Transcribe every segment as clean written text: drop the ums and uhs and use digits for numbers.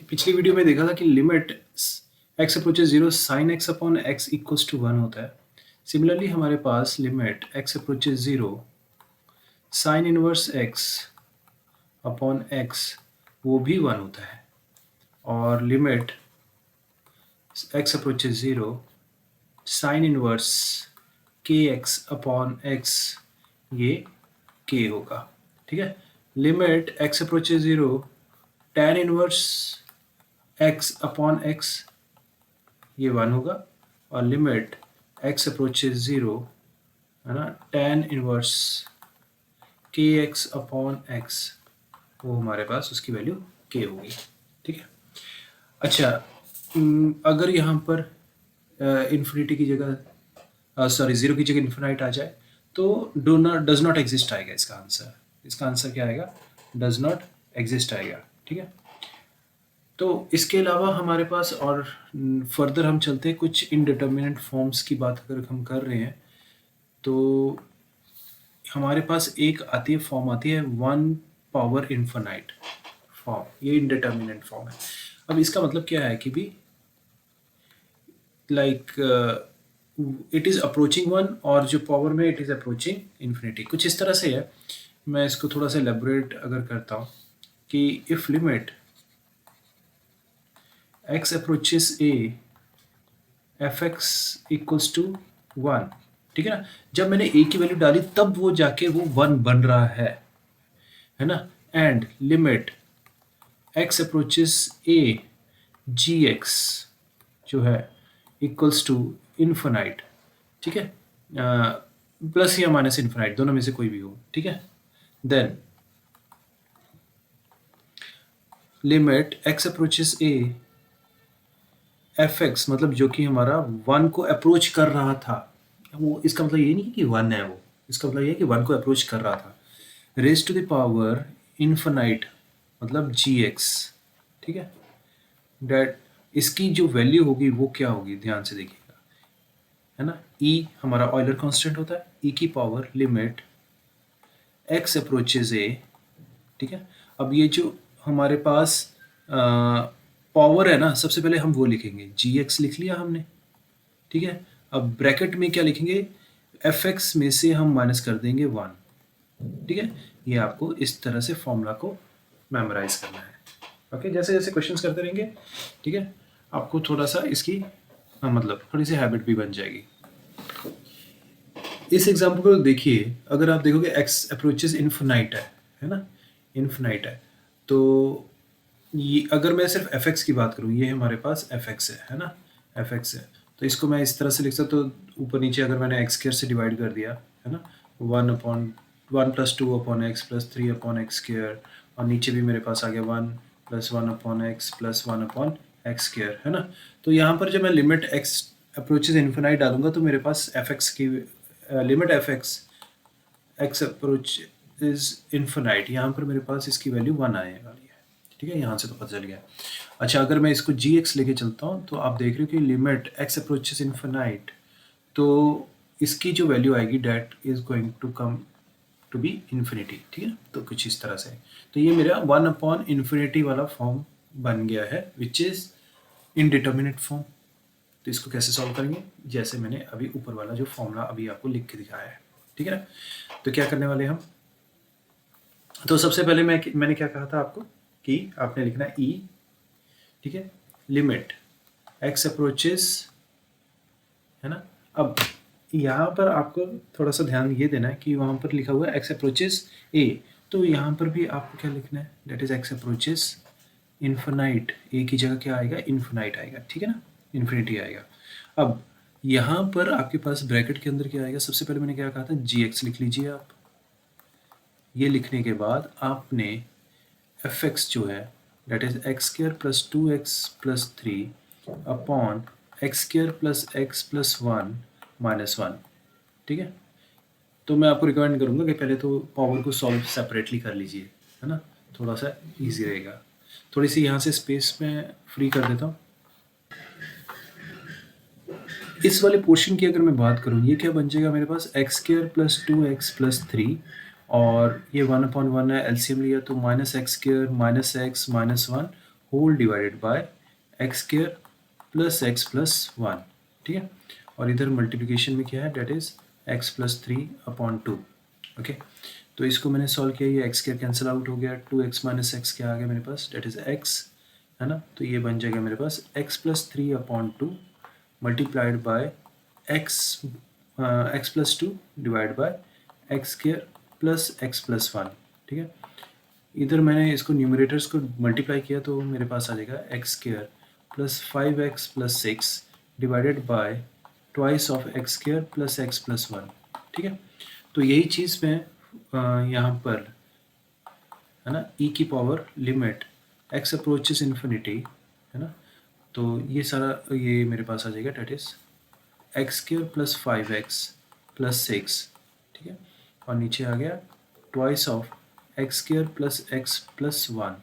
पिछली वीडियो में देखा था कि limit x approaches 0 sine x upon x equals to 1 होता है। सिमिलरली हमारे पास limit x approaches 0 sine inverse x upon x वो भी 1 होता है, और limit x approaches 0 sine inverse kx upon x ये k होगा। ठीक है, limit x approaches 0 tan inverse x upon x ये 1 होगा, और लिमिट x अप्रोचेस 0 है ना tan inverse kx upon x वो हमारे पास उसकी वैल्यू k होगी। ठीक है, अच्छा अगर यहाँ पर इन्फिनिटी की जगह ज़ीरो की जगह इन्फिनाइट आ जाए तो डज नॉट एग्जिस्ट आएगा इसका आंसर। इसका आंसर क्या आएगा? डज नॉट एग्जिस्ट आएगा। ठीक है, तो इसके अलावा हमारे पास और फर्दर हम चलते हैं, कुछ इनडिटर्मिनेट फॉर्म्स की बात अगर हम कर रहे हैं तो हमारे पास एक आती है फॉर्म आती है 1 पावर इन्फिनाइट फॉर्म। ये इनडिटर्मिनेट फॉर्म है। अब इसका मतलब क्या है कि भी लाइक इट इज़ अप्रोचिंग 1 और जो पावर में इट इज़ अप्रोचिंग इन्फिनिटी, कुछ इस तरह से है। मैं इसको थोड़ा सा एलेबोरेट अगर करता हूँ कि if limit x approaches a fx equals to 1, ठीक है ना, जब मैंने a की वैल्यू डाली तब वो जाके वो 1 बन रहा है ना, and limit x approaches a gx जो है इक्वल्स टू इन्फिनाइट। ठीक है, प्लस या माइनस इन्फिनाइट दोनों में से कोई भी हो। ठीक है, then limit x approaches a fx मतलब जो कि हमारा 1 को अप्रोच कर रहा था, वो इसका मतलब ये नहीं कि 1 है, वो इसका मतलब ये है कि 1 को अप्रोच कर रहा था, raise to the power infinite मतलब gx। ठीक है, डेट इसकी जो वैल्यू होगी वो क्या होगी, ध्यान से देखिएगा, है ना, e हमारा ऑयलर कांस्टेंट होता है, e की power limit x approaches a। ठीक है, अब ये जो हमारे पास पावर है ना, सबसे पहले हम वो लिखेंगे, gx लिख लिया हमने। ठीक है, अब ब्रैकेट में क्या लिखेंगे, fx में से हम माइनस कर देंगे 1। ठीक है, ये आपको इस तरह से फॉर्मूला को मेमोराइज करना है। ओके, जैसे जैसे क्वेश्चंस करते रहेंगे, ठीक है, आपको थोड़ा सा इसकी मतलब थोड़ी सी हैबिट भी बन जाएगी। इस एग्जाम्पल को देखिए, अगर आप देखोगे x अप्रोचेस इन्फिनाइट है ना, इन्फिनाइट है, तो ये अगर मैं सिर्फ fx की बात करूँ, ये हमारे पास fx है ना, fx है, तो इसको मैं इस तरह से लिख सकता हूँ, तो ऊपर नीचे अगर मैंने x स्क्वायर से डिवाइड कर दिया है ना, 1 + 2 upon x + 3 upon x square, और नीचे भी मेरे पास आ गया 1 + 1 upon x + 1 upon x square, है ना। तो यहाँ पर जब मैं लिमिट x अप्रोचेज इन्फिनाइट डालूंगा तो मेरे पास fx की limit x approach is infinite, यहाँ पर मेरे पास इसकी वैल्यू 1 आने वाली है। ठीक है, यहाँ से तो पता चल गया। अच्छा, अगर मैं इसको gx लेके चलता हूँ तो आप देख रहे हो कि लिमिट x अप्रोचेस इन्फिनाइट, तो इसकी जो वैल्यू आएगी that is going to come to be infinity. ठीक है, तो कुछ इस तरह से, तो ये मेरा 1 अपॉन इन्फिनिटी वाला फॉर्म बन गया है, विच इज इनडिटर्मिनेट फॉर्म। तो इसको कैसे सॉल्व करेंगे, जैसे मैंने अभी ऊपर वाला जो फॉर्मूला अभी आपको लिख के दिखाया है। ठीक है ना, तो क्या करने वाले हम, तो सबसे पहले मैंने क्या कहा था आपको कि आपने लिखना e, ठीक है, लिमिट x अप्रोचेस, है ना। अब यहाँ पर आपको थोड़ा सा ध्यान ये देना है कि वहाँ पर लिखा हुआ है x अप्रोचेस a, तो यहाँ पर भी आपको क्या लिखना है, that is x approaches infinite, a की जगह क्या आएगा, इन्फिनाइट आएगा। ठीक है ना, इन्फिनिटी आएगा। अब यहाँ पर आपके पास ब्रैकेट के अंदर क्या आएगा, सबसे पहले मैंने क्या कहा था, gx लिख लीजिए आप। ये लिखने के बाद आपने fx जो है that is x² + 2x + 3 upon x² + x + 1 - 1। ठीक है, तो मैं आपको रिकमेंड करूँगा कि पहले तो पावर को सॉल्व सेपरेटली कर लीजिए, है ना, थोड़ा सा इजी रहेगा। थोड़ी सी यहाँ से स्पेस में फ्री कर देता हूँ। इस वाले पोर्शन की अगर मैं बात करूँ, ये क्या बन जाएगा मेरे पास, x² + 2x + 3, और ये 1/1 है, एलसीएम लिया तो -x² - x - 1 whole divided by x square plus x plus one, ठीक है। और इधर मल्टीप्लिकेशन में क्या है, that is x plus three upon two. Okay, तो इसको मैंने सॉल्व किया, ये एक्स स्क्वायर कैंसिल आउट हो गया, टू एक्स माइनस एक्स क्या आ गया मेरे पास, डेट इज़ एक्स, है ना। तो ये बन जाएगा मेरे पास x plus three upon two multiplied by x x plus two divide by x square plus x plus one, ठीक है। इधर मैंने इसको न्यूमरेटर्स को मल्टीप्लाई किया तो मेरे पास आ जाएगा x square plus five x plus six divided by twice of x square plus x plus one, ठीक है। तो यही चीज़ मैं यहाँ पर, है ना, e की power limit x approaches infinity, है ना। तो ये सारा ये मेरे पास आ जाएगा, that is x square plus five x plus six, ठीक है। और नीचे आ गया twice of x square plus x plus one,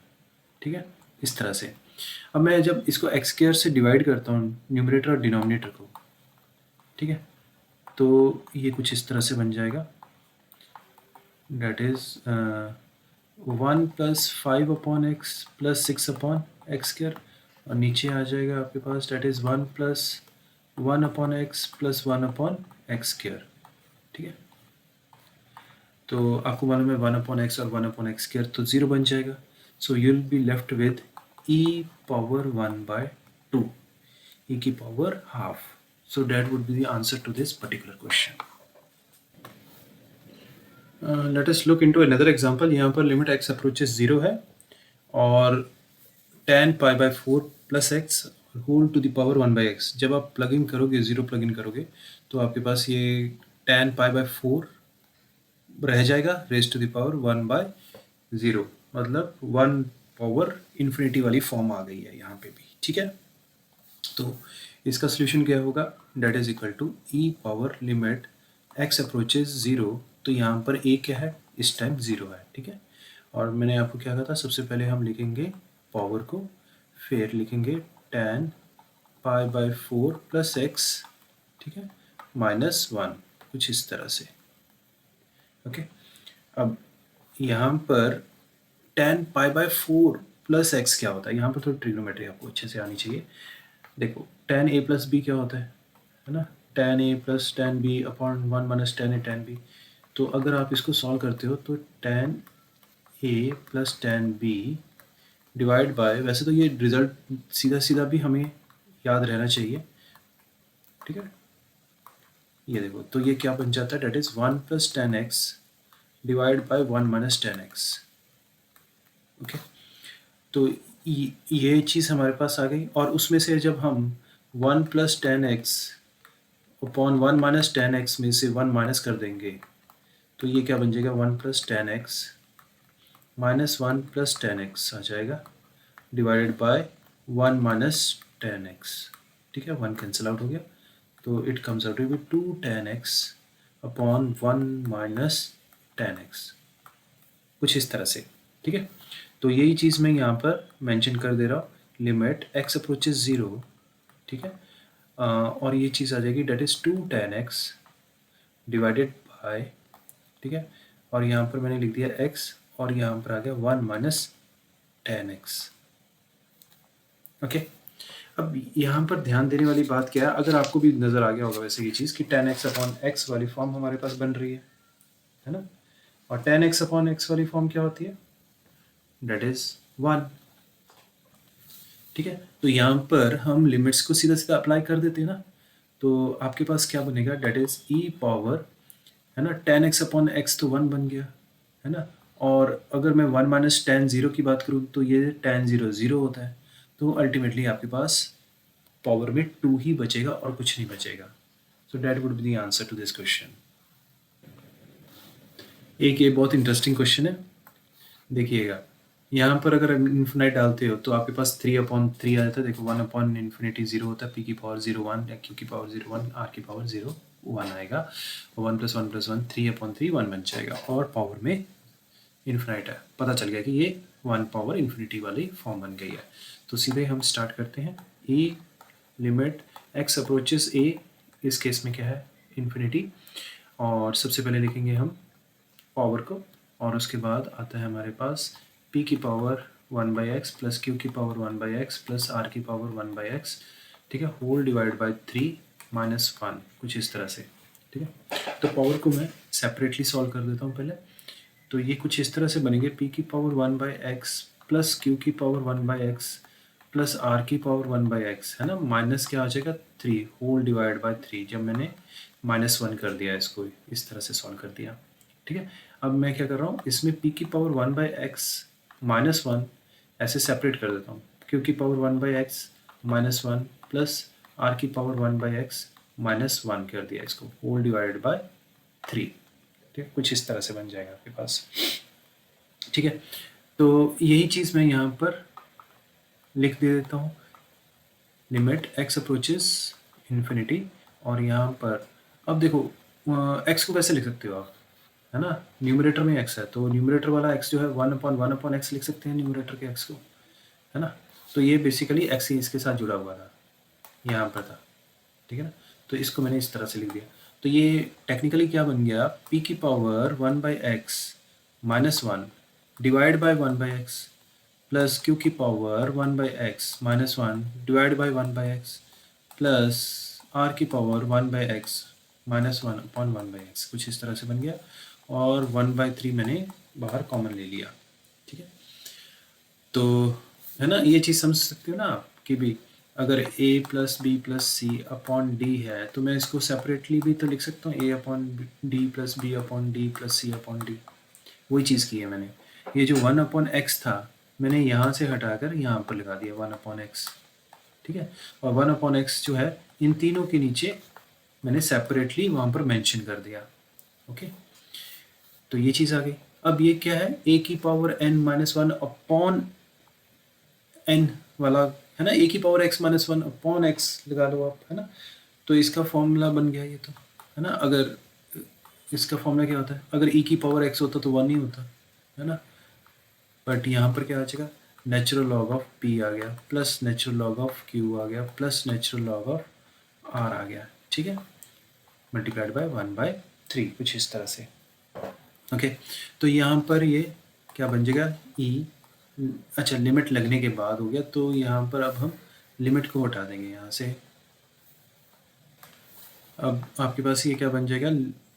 ठीक है। इस तरह से अब मैं जब इसको एक्स स्क्वायर से डिवाइड करता हूँ न्यूमरेटर और डिनोमिनेटर को, ठीक है, तो ये कुछ इस तरह से बन जाएगा, that is one plus five upon x plus six upon x square, और नीचे आ जाएगा आपके पास that is one plus one upon x plus one upon x square, ठीक है। तो आपको मालूम है वन अपॉन एक्स और वन अपॉन एक्स स्क्वायर तो ज़ीरो बन जाएगा, so you will be left with e power one by two, e की power half. So that would be the answer to this particular question. Let us look into another example. यहाँ पर limit x approaches zero है और tan pi by four plus x whole to the power one by x. जब आप plug in करोगे, zero plug in करोगे तो आपके पास ये tan पाई बाय फोर रह जाएगा raise to the power one by zero, मतलब वन पावर इन्फिनिटी वाली फॉर्म आ गई है यहाँ पे भी, ठीक है। तो इसका सोल्यूशन क्या होगा, that is equal to e power limit x approaches zero. तो यहाँ पर ए क्या है, इस टाइम ज़ीरो है, ठीक है। और मैंने आपको क्या कहा था, सबसे पहले हम लिखेंगे पावर को, फिर लिखेंगे tan pi by four plus x, ठीक है, माइनस वन, कुछ इस तरह से। ओके, अब यहाँ पर tan pi by four plus x क्या होता है, यहाँ पर थोड़ी ट्रिग्नोमेट्री आपको अच्छे से आनी चाहिए। देखो tan a प्लस बी क्या होता है ना, tan a plus tan b upon one minus tan a tan b। तो अगर आप इसको सॉल्व करते हो तो tan a plus tan b divide by, वैसे तो ये रिजल्ट सीधा सीधा भी हमें याद रहना चाहिए, ठीक है। ये देखो, तो ये क्या बन जाता है, that is one plus tan x divide by one minus tan x। Okay, तो ये चीज़ हमारे पास आ गई, और उसमें से जब हम one plus tan x upon one minus tan x में से वन माइनस कर देंगे तो ये क्या बन जाएगा, one plus tan x minus one plus tan x आ जाएगा divided by one minus tan x, ठीक है। वन कैंसिल आउट हो गया तो it comes out to be two tan x upon one minus tan x, कुछ इस तरह से, ठीक है। तो यही चीज़ मैं यहाँ पर मेंशन कर दे रहा हूँ, लिमिट x अप्रोचेस ज़ीरो, ठीक है। और ये चीज़ आ जाएगी that is two tan x divided by, ठीक है, और यहाँ पर मैंने लिख दिया x और यहाँ पर आ गया one minus tan x। Okay, अब यहाँ पर ध्यान देने वाली बात क्या है, अगर आपको भी नज़र आ गया होगा वैसे ये चीज़ कि tan x अपॉन x वाली फॉर्म हमारे पास बन रही है ना, और tan x अपॉन x वाली फॉर्म क्या होती है, डेट इज़ वन, ठीक है। तो यहाँ पर हम लिमिट्स को सीधा सीधा अप्लाई कर देते हैं ना, तो आपके पास क्या बनेगा, डेट इज़ ई पावर, है ना, tan x अपॉन x तो वन बन गया, है ना। और अगर मैं वन माइनस tan ज़ीरो की बात करूँ तो ये tan ज़ीरो ज़ीरो होता है, तो अल्टीमेटली आपके पास पावर में टू ही बचेगा और कुछ नहीं बचेगा। So that would be the answer to this question. एक ये बहुत इंटरेस्टिंग क्वेश्चन है, देखिएगा। यहाँ पर अगर इन्फिनाइट डालते हो तो आपके पास थ्री अपॉन थ्री आ जाता है। देखो वन अपॉन इन्फिनिटी ज़ीरो होता है, पी की पावर ज़ीरो वन या क्यू की पावर ज़ीरो वन, आर की पावर ज़ीरो वन आएगा, one plus one three upon three one बन जाएगा, और पावर में इन्फिनाइट है, पता चल गया कि ये वन पावर इन्फिनिटी वाली फॉर्म बन गई है। तो सीधे हम स्टार्ट करते हैं, ई लिमिट एक्स अप्रोचेस ए, इस केस में क्या है, इन्फिनिटी, और सबसे पहले लिखेंगे हम पावर को, और उसके बाद आता है हमारे पास p की पावर 1/x प्लस q की पावर 1/x प्लस r की पावर 1/x, ठीक है, होल डिवाइड बाय 3 माइनस 1, कुछ इस तरह से, ठीक है। तो पावर को मैं सेपरेटली सॉल्व कर देता हूँ पहले। तो ये कुछ इस तरह से बनेंगे, p की पावर 1/x प्लस q की पावर 1/x प्लस r की पावर 1/x, है ना, माइनस क्या आ जाएगा 3 होल डिवाइड बाय 3, जब मैंने -1 कर दिया, इसको इस तरह से सॉल्व कर दिया, ठीक है। अब मैं क्या कर रहा हूँ, इसमें p की पावर 1/x -1 ऐसे सेपरेट कर देता हूँ, q की पावर 1/x -1 प्लस r की पावर 1/x -1 कर दिया, इसको होल डिवाइड बाय 3, ठीक है, कुछ इस तरह से बन जाएगा आपके पास, ठीक है। तो यही चीज़ मैं यहाँ पर लिख दे देता हूँ, लिमिट x अप्रोचेस इन्फिनिटी, और यहाँ पर अब देखो x को कैसे लिख सकते हो आप, है ना, न्यूमरेटर में x है, तो न्यूमरेटर वाला x जो है 1/1/x लिख सकते हैं न्यूमरेटर के x को, है ना। तो ये बेसिकली x ही इसके साथ जुड़ा हुआ था, यहाँ पर था, ठीक है ना। तो इसको मैंने इस तरह से लिख दिया। तो ये टेक्निकली क्या बन गया, p की power 1/x -1 divide by 1/x plus q की power 1/x -1 divide by 1/x plus r की पावर 1/x -1/1/x, कुछ इस तरह से बन गया, और 1/3 मैंने बाहर कॉमन ले लिया, ठीक है। तो है ना, ये चीज़ समझ सकते हो ना आप कि भी अगर a plus b plus c upon d है, तो मैं इसको सेपरेटली भी तो लिख सकता हूँ, a upon d plus b upon d plus c upon d, वही चीज़ की है मैंने। ये जो 1/x था, मैंने यहाँ से हटाकर यहाँ पर लगा दिया 1/x, ठीक है, और 1/x जो है इन तीनों के नीचे मैंने सेपरेटली वहाँ पर मेंशन कर दिया, ओके। तो ये चीज़ आ गई। अब ये क्या है, a की पावर n-1 अपॉन n वाला, है ना, a की पावर x -1 अपॉन x लगा लो आप, है ना। तो इसका फॉर्मूला बन गया ये, तो है ना। अगर इसका फॉर्मूला क्या होता है, अगर e की पावर x होता तो 1 ही होता, है ना, बट यहाँ पर क्या आ जाएगा, नेचुरल लॉग ऑफ p आ गया plus natural log of q आ गया plus natural log of r आ गया, ठीक है, मल्टीप्लाइड बाय 1/3, कुछ इस तरह से, ओके। तो यहाँ पर ये क्या बन जाएगा, e, अच्छा लिमिट लगने के बाद हो गया, तो यहाँ पर अब हम लिमिट को हटा देंगे यहाँ से। अब आपके पास ये क्या बन जाएगा,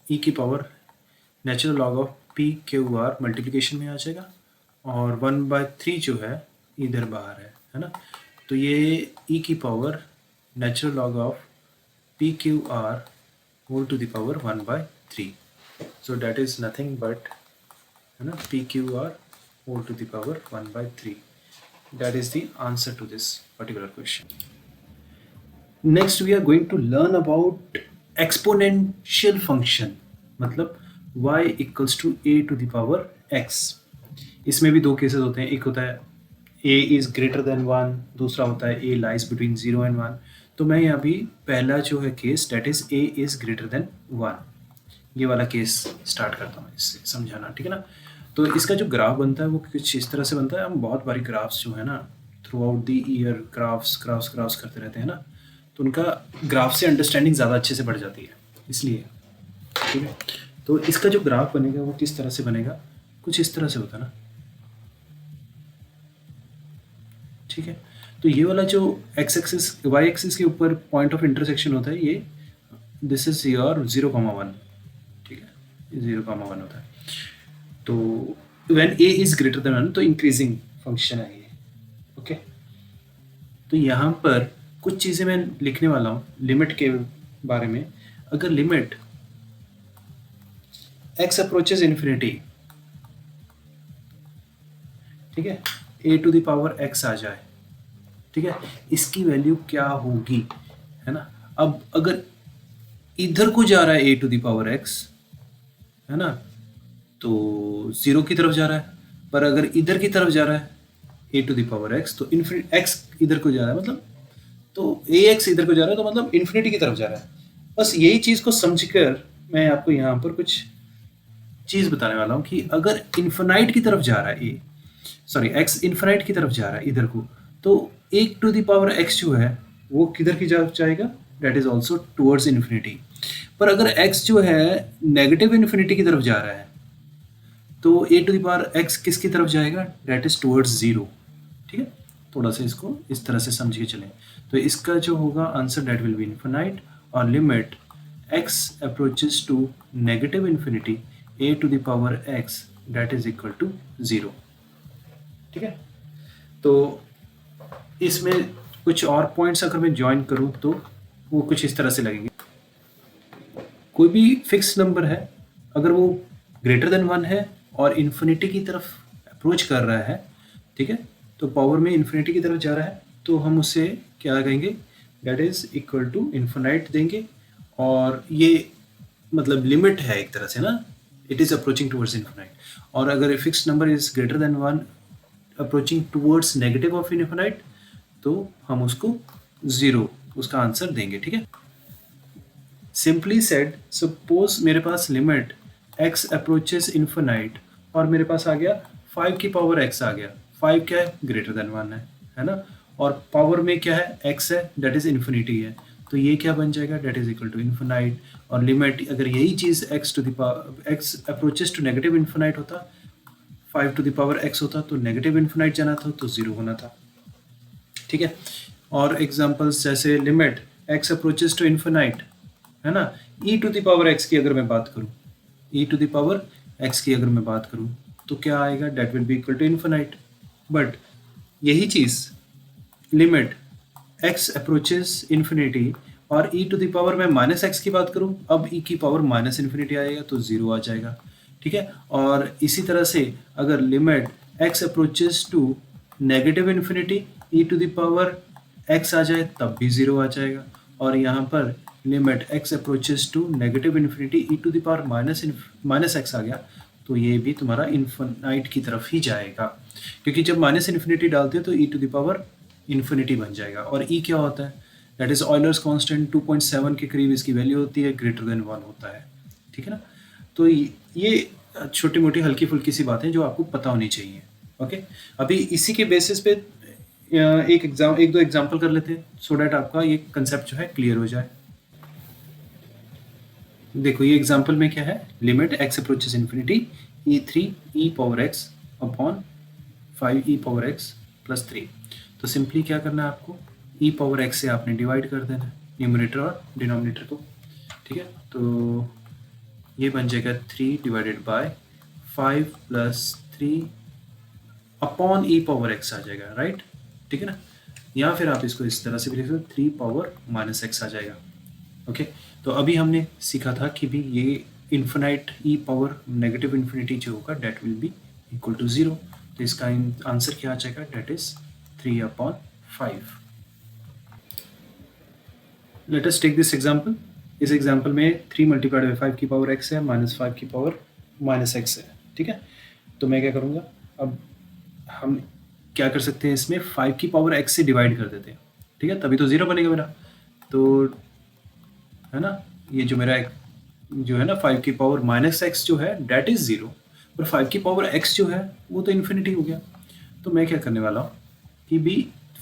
e की power natural log of p q are multiplication में आ जाएगा, और 1/3 जो है इधर बाहर है ना। तो ये e की power natural log of p q r whole to the power 1/3, so that is nothing but, है ना, p q r whole to the power 1/3, that is the answer to this particular question. Next we are going to learn about exponential function, मतलब y equals to a to the power x। इसमें भी दो cases होते हैं, एक होता है a is greater than 1, दूसरा होता है a lies between 0 and 1। तो मैं यहाँ भी पहला जो है case, that is a is greater than 1, ये वाला केस स्टार्ट करता हूँ इससे समझाना, ठीक है ना। तो इसका जो ग्राफ बनता है वो कुछ इस तरह से बनता है। हम बहुत बारी ग्राफ्स जो है ना through out the year graphs करते रहते हैं ना, तो उनका ग्राफ से अंडरस्टैंडिंग ज़्यादा अच्छे से बढ़ जाती है, इसलिए, ठीक है। तो इसका जो ग्राफ बनेगा वो किस तरह से बनेगा, कुछ इस तरह से होता है ना, ठीक है। तो ये वाला जो एक्स एक्सिस वाई एक्सिस के ऊपर पॉइंट ऑफ इंटरसेक्शन होता है, ये दिस इज योर 0,1, ठीक है, 0,1 होता है। तो when a is greater than 1 तो इंक्रीजिंग फंक्शन है ये, ओके। तो यहाँ पर कुछ चीज़ें मैं लिखने वाला हूँ लिमिट के बारे में। अगर लिमिट x अप्रोचेस इन्फिनिटी, ठीक है, a to the power x आ जाए, ठीक है, इसकी वैल्यू क्या होगी, है ना। अब अगर इधर को जा रहा है a to the power x, है ना, तो 0 की तरफ जा रहा है, पर अगर इधर की तरफ जा रहा है a to the power x, तो इन्फिनिट x इधर को जा रहा है, मतलब तो ax इधर को जा रहा है, तो मतलब इन्फिनिटी की तरफ जा रहा है। बस यही चीज़ को समझकर मैं आपको यहाँ पर कुछ चीज़ बताने वाला हूँ कि अगर इन्फिनाइट की तरफ जा रहा है x इन्फिनाइट की तरफ जा रहा है इधर को, तो a to the power x जो है वो किधर की तरफ जाएगा, that is also towards infinity. पर अगर x जो है नेगेटिव इन्फिनिटी की तरफ जा रहा है, तो a to the power x किसकी तरफ जाएगा, दैट इज टूवर्ड्स 0, ठीक है, थोड़ा सा इसको इस तरह से समझ के चलें। तो इसका जो होगा answer that will be infinite और limit x approaches to negative infinity a to the power x that is equal to 0। ठीक है, तो इसमें कुछ और पॉइंट्स अगर मैं ज्वाइन करूं तो वो कुछ इस तरह से लगेंगे। कोई भी फिक्स नंबर है, अगर वो ग्रेटर देन 1 है और इन्फिनिटी की तरफ अप्रोच कर रहा है, ठीक है, तो पावर में इन्फिनिटी की तरफ जा रहा है, तो हम उसे क्या कहेंगे, that is equal to infinite देंगे। और ये मतलब लिमिट है एक तरह से ना, it is approaching towards infinite. और अगर fix number is greater than 1 approaching towards negative of infinite, तो हम उसको 0 उसका आंसर देंगे। ठीक है, सिंपली सेड, सपोज मेरे पास लिमिट x अप्रोचेस इन्फिनाइट और मेरे पास आ गया 5 की पावर x आ गया। 5 क्या है, ग्रेटर देन 1 है ना, और पावर में क्या है, x है, दैट इज इन्फिनिटी है, तो ये क्या बन जाएगा, that is equal to infinite. और लिमिट अगर यही चीज़ x to the power x approaches to negative infinite होता, 5 टू द पावर x होता, तो नेगेटिव इन्फिनाइट जाना था तो 0 होना था। ठीक है, और एग्जांपल्स जैसे limit x approaches to infinite, है ना, e to the power x की अगर मैं बात करूं, e to the power x की अगर मैं बात करूं, तो क्या आएगा, that will be equal to infinite. But यही चीज़ लिमिट x अप्रोचेस इन्फिनिटी और e टू द पावर मैं माइनस एक्स की बात करूं, अब e की पावर माइनस इन्फिनिटी आएगा तो 0 आ जाएगा। ठीक है, और इसी तरह से अगर limit x approaches to negative infinity e to the power x आ जाए तब भी 0 आ जाएगा। और यहाँ पर limit x approaches to negative infinity e to the power minus x आ गया, तो ये भी तुम्हारा इन्फिनाइट की तरफ ही जाएगा, क्योंकि जब माइनस इन्फिनिटी डालते हो तो e to the power infinity बन जाएगा। और e क्या होता है, दैट इज ऑयलर्स कांस्टेंट 2.7 के करीब इसकी वैल्यू होती है, ग्रेटर देन 1 होता है। ठीक है ना, तो ये छोटी मोटी हल्की फुल्की सी बातें जो आपको पता होनी चाहिए। ओके, अभी इसी के बेसिस पे एक दो एग्जांपल कर लेते हैं, सो डैट आपका ये कंसेप्ट जो है क्लियर हो जाए। देखो ये एग्जांपल में क्या है, limit x approaches infinity e3 e power x upon 5e power x plus 3। तो सिंपली क्या करना है आपको, e पावर x से आपने डिवाइड कर देना है न्यूमरेटर और डिनोमिनेटर को। ठीक है, तो ये बन जाएगा 3 divided by 5 plus 3 upon e power x आ जाएगा, राइट। ठीक है ना, या फिर आप इसको इस तरह से भी लिख सकते, 3 पावर माइनस x आ जाएगा। ओके, तो अभी हमने सीखा था कि भी ये infinite e power negative infinity जो होगा that will be equal to 0। तो इसका आंसर क्या आ जाएगा, that is 3 upon 5। Let us take this example. इस एग्जांपल में 3 मल्टीप्लाइड बाई 5 की पावर x है माइनस 5 की पावर माइनस x है। ठीक है, तो मैं क्या करूँगा, अब हम क्या कर सकते हैं, इसमें 5 की पावर x से डिवाइड कर देते हैं। ठीक है, तभी तो 0 बनेगा मेरा, तो है ना, ये जो मेरा जो है ना 5 की पावर माइनस एक्स जो है डेट इज 0, और 5 की पावर x जो है वो तो इन्फिनिटी हो गया। तो मैं क्या करने वाला हूँ कि भी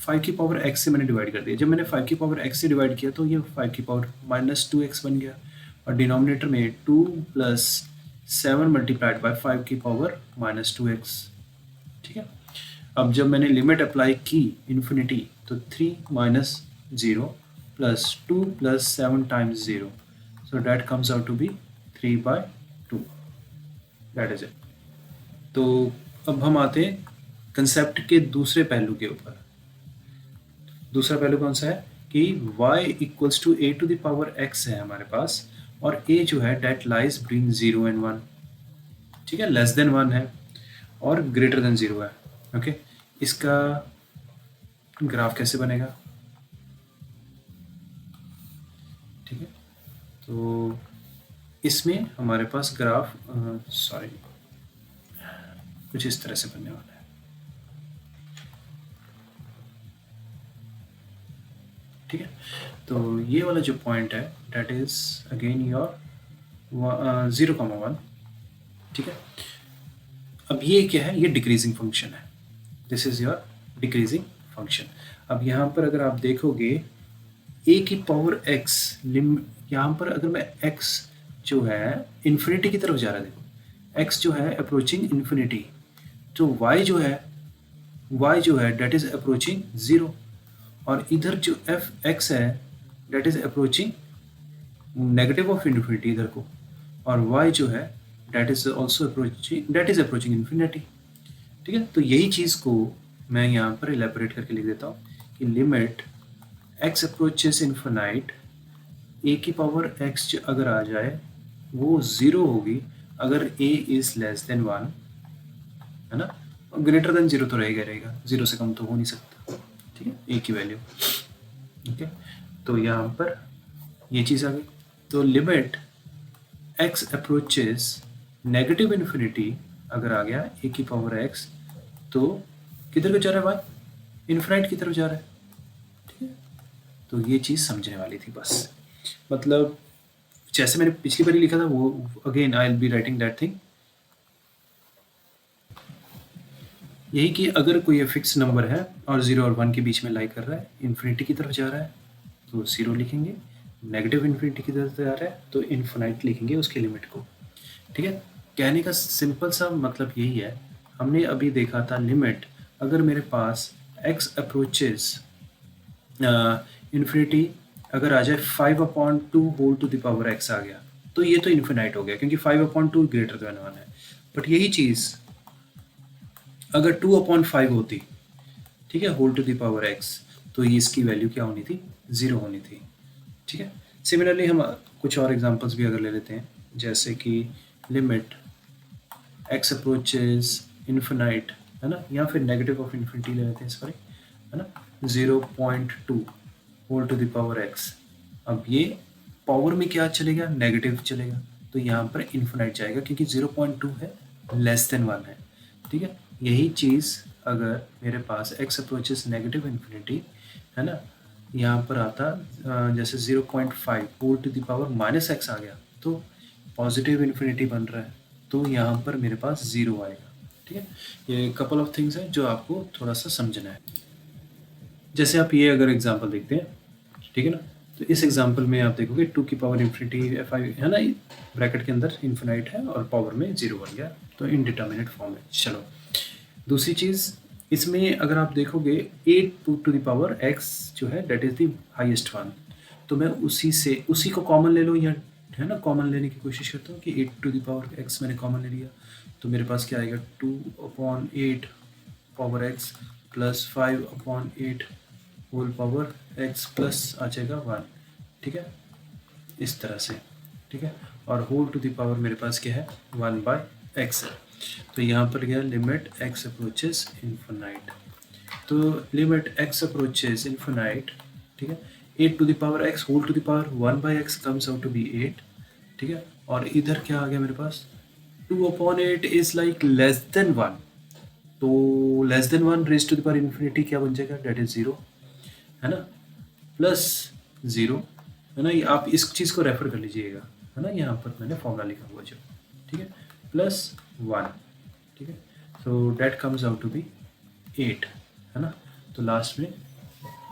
5 की पावर x से मैंने डिवाइड कर दिया। जब मैंने 5 की पावर x से डिवाइड किया तो ये 5 की पावर माइनस 2x बन गया, और डिनोमिनेटर में 2 प्लस 7 मल्टीप्लाइड बाय 5 की पावर माइनस 2x। ठीक है, अब जब मैंने लिमिट अप्लाई की इन्फिनिटी, तो 3 minus 0 plus 2 plus 7 times 0, so that comes out to be 3/2, that is it। तो अब हम आते हैं कंसेप्ट के दूसरे पहलू के ऊपर। दूसरा पहलू कौन सा है कि y equals to a to the power x है हमारे पास, और a जो है डेट लाइज बिटवीन 0 एंड 1। ठीक है, लेस देन 1 है और ग्रेटर देन 0 है। ओके, इसका ग्राफ कैसे बनेगा, ठीक है, तो इसमें हमारे पास ग्राफ कुछ इस तरह से बनने वाला है। ठीक है, तो ये वाला जो पॉइंट है डेट इज अगेन योर 0,1। ठीक है, अब ये क्या है, ये डिक्रीजिंग फंक्शन है, this is your decreasing function. अब यहाँ पर अगर आप देखोगे a की पावर x, यहाँ पर अगर मैं x जो है इन्फिनिटी की तरफ जा रहा है, देखो x जो है अप्रोचिंग इन्फिनिटी, तो y जो है y जो है डेट इज अप्रोचिंग 0, और इधर जो एफ एक्स है that is approaching negative of infinity इधर को, और y जो है that is also approaching infinity. ठीक है, तो यही चीज़ को मैं यहाँ पर इलेबोरेट करके लिख देता हूँ कि limit x approaches infinite a की पावर x अगर आ जाए वो 0 होगी अगर a इज लेस देन 1, है ना, ग्रेटर देन 0 तो रहेगा, 0 से कम तो हो नहीं सकता। ठीक है, a की वैल्यू। ओके, तो यहाँ पर ये चीज़ आ गई। तो limit x approaches negative infinity अगर आ गया a की पावर x, तो किधर को जा रहा है y, इन्फिनाइट की तरफ जा रहा है। ठीक है, तो ये चीज़ समझने वाली थी बस। मतलब जैसे मैंने पिछली बार लिखा था वो again I will be writing that thing, यही कि अगर कोई फिक्स नंबर है और 0 और 1 के बीच में लाई कर रहा है, इन्फिनिटी की तरफ जा रहा है तो 0 लिखेंगे, नेगेटिव इन्फिनिटी की तरफ जा रहा है तो इन्फिनाइट लिखेंगे उसकी लिमिट को। ठीक है, कहने का सिंपल सा मतलब यही है। हमने अभी देखा था लिमिट अगर मेरे पास x अप्रोचेस इन्फिनिटी अगर आ जाए 5/2 whole to the power x आ गया तो ये तो इन्फिनाइट हो गया क्योंकि 5/2 ग्रेटर देन 1 है। बट यही चीज़ अगर 2/5 होती, ठीक है, whole to the power x, तो ये इसकी वैल्यू क्या होनी थी, 0 होनी थी। ठीक है, सिमिलरली हम कुछ और एग्जांपल्स भी अगर ले लेते हैं, जैसे कि लिमिट x अप्रोचेस इन्फिनाइट, है ना, या फिर नेगेटिव ऑफ इन्फिनिटी ले लेते हैं, सॉरी, है ना, 0.2 whole to the power x। अब ये पावर में क्या चलेगा, नेगेटिव चलेगा, तो यहाँ पर इन्फिनाइट जाएगा क्योंकि 0.2 है, लेस देन 1 है। ठीक है, यही चीज़ अगर मेरे पास x अप्रोचेस नेगेटिव इन्फिनिटी, है ना, यहाँ पर आता जैसे 0.5 whole to the power -x आ गया तो पॉजिटिव इन्फिनिटी बन रहा है, तो यहाँ पर मेरे पास 0 आएगा। ठीक है, ये कपल ऑफ थिंग्स हैं जो आपको थोड़ा सा समझना है। जैसे आप ये अगर एग्जांपल देखते हैं, ठीक है ना, तो इस एग्जांपल में आप देखोगे 2 की पावर इन्फिनिटी 5 है ना, ब्रैकेट के अंदर इन्फिनाइट है और पावर में 0 बन गया, तो इनडिटर्मिनेट फॉर्म है। चलो दूसरी चीज़ इसमें अगर आप देखोगे 8 टू द पावर x जो है that is the highest one, तो मैं उसी को कॉमन ले लो, या है ना कॉमन लेने की कोशिश करता हूँ कि 8 टू द पावर x मैंने कॉमन ले लिया, तो मेरे पास क्या आएगा 2/8 power x plus 5/8 whole power x plus आ जाएगा 1। ठीक है, इस तरह से। ठीक है, और होल टू द पावर मेरे पास क्या है 1/x है, तो यहाँ पर गया लिमिट x अप्रोचेस इन्फिनाइट, तो लिमिट x अप्रोचेस इन्फिनाइट, ठीक है, 8 to the power x whole to the power 1/x comes out to be 8। ठीक है, और इधर क्या आ गया मेरे पास 2/8 इज लाइक लेस देन 1, तो less than 1 raise to the power infinity क्या बन जाएगा, डेट इज 0, है ना, प्लस 0, है ना, ये आप इस चीज़ को रेफर कर लीजिएगा, है ना, यहाँ पर मैंने फॉर्मूला लिखा हुआ जो, ठीक है, प्लस 1। ठीक है, तो that comes out to be 8, है ना, तो लास्ट में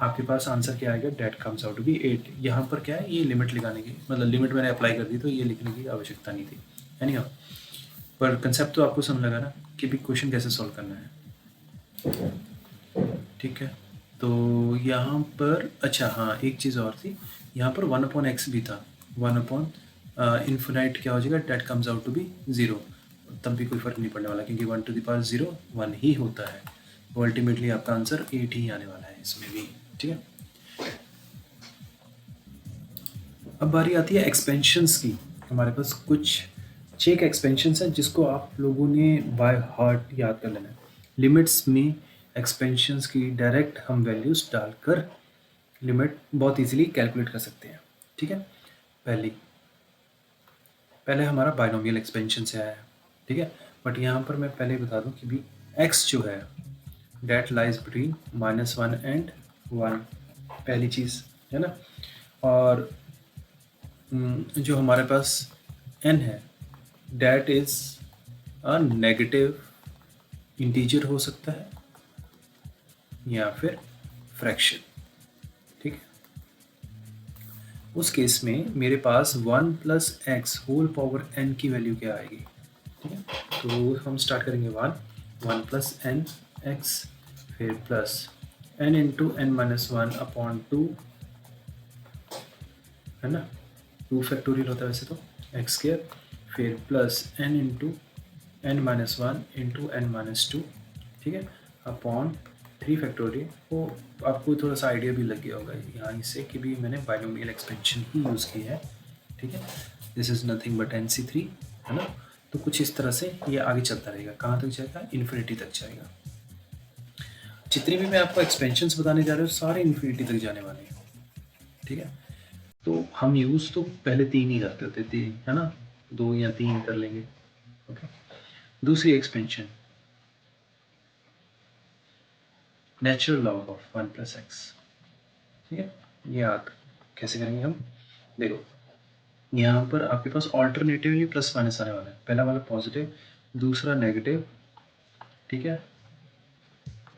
आपके पास आंसर क्या आएगा, that comes out to be 8। यहाँ पर क्या है, ये लिमिट लगाने की, मतलब लिमिट मैंने अप्लाई कर दी तो ये लिखने की आवश्यकता नहीं थी, यानी हाँ, पर कंसेप्ट तो आपको समझ लगा ना कि भी क्वेश्चन कैसे सॉल्व करना है। ठीक है, तो यहाँ पर अच्छा हाँ एक चीज़ और थी, यहाँ पर 1/x भी था, 1 इन्फिनाइट क्या हो जाएगा, that comes out to be 0, तब भी कोई फ़र्क नहीं पड़ने वाला क्योंकि 1 टू द पावर 0 1 ही होता है, तो अल्टीमेटली आपका आंसर 8 ही आने वाला है इसमें भी। ठीक है, अब बारी आती है एक्सपेंशंस की। हमारे पास कुछ 6 एक्सपेंशंस हैं जिसको आप लोगों ने बाय हार्ट याद कर लेना है। लिमिट्स में एक्सपेंशंस की डायरेक्ट हम वैल्यूज़ डालकर लिमिट बहुत इजीली कैलकुलेट कर सकते हैं। ठीक है, पहले हमारा बाइनोमियल एक्सपेंशन से आया है। ठीक है, बट यहाँ पर मैं पहले बता दूँ कि भी x जो है डेट लाइज बिटवीन -1 एंड 1, पहली चीज़ है ना, और जो हमारे पास n है that is a negative integer हो सकता है या फिर फ्रैक्शन। ठीक है, उस केस में मेरे पास 1 + x होल पावर n की वैल्यू क्या आएगी। ठीक है, तो हम स्टार्ट करेंगे 1 + n x, फिर plus n into n minus one upon two, है ना, 2 फैक्टोरियल होता है वैसे तो, एक्स स्क्र, फिर plus n into n minus one into n minus two, ठीक है, अपॉन 3 फैक्टोरियल। वो आपको थोड़ा सा आइडिया भी लग गया होगा यहाँ इससे कि भी मैंने बाइनोमियल एक्सपेंशन ही यूज़ की है, ठीक है। This is nothing but NC3, है ना। तो कुछ इस तरह से ये आगे चलता रहेगा, कहाँ तक जाएगा, इन्फिनिटी तक जाएगा। जितने भी मैं आपको एक्सपेंशंस बताने जा रहे हूँ सारे इन्फिनिटी तक जाने वाले हैं, ठीक है। तो हम यूज़ तो पहले 3 ही करते होते थे, है ना, 2 या 3 कर लेंगे, ओके। दूसरी expansion, natural log of 1 plus x, ठीक है। ये याद कैसे करेंगे हम, देखो यहाँ पर आपके पास ऑल्टरनेटिवली प्लस माइनस आने वाला है, पहला वाला पॉजिटिव, दूसरा नेगेटिव, ठीक है,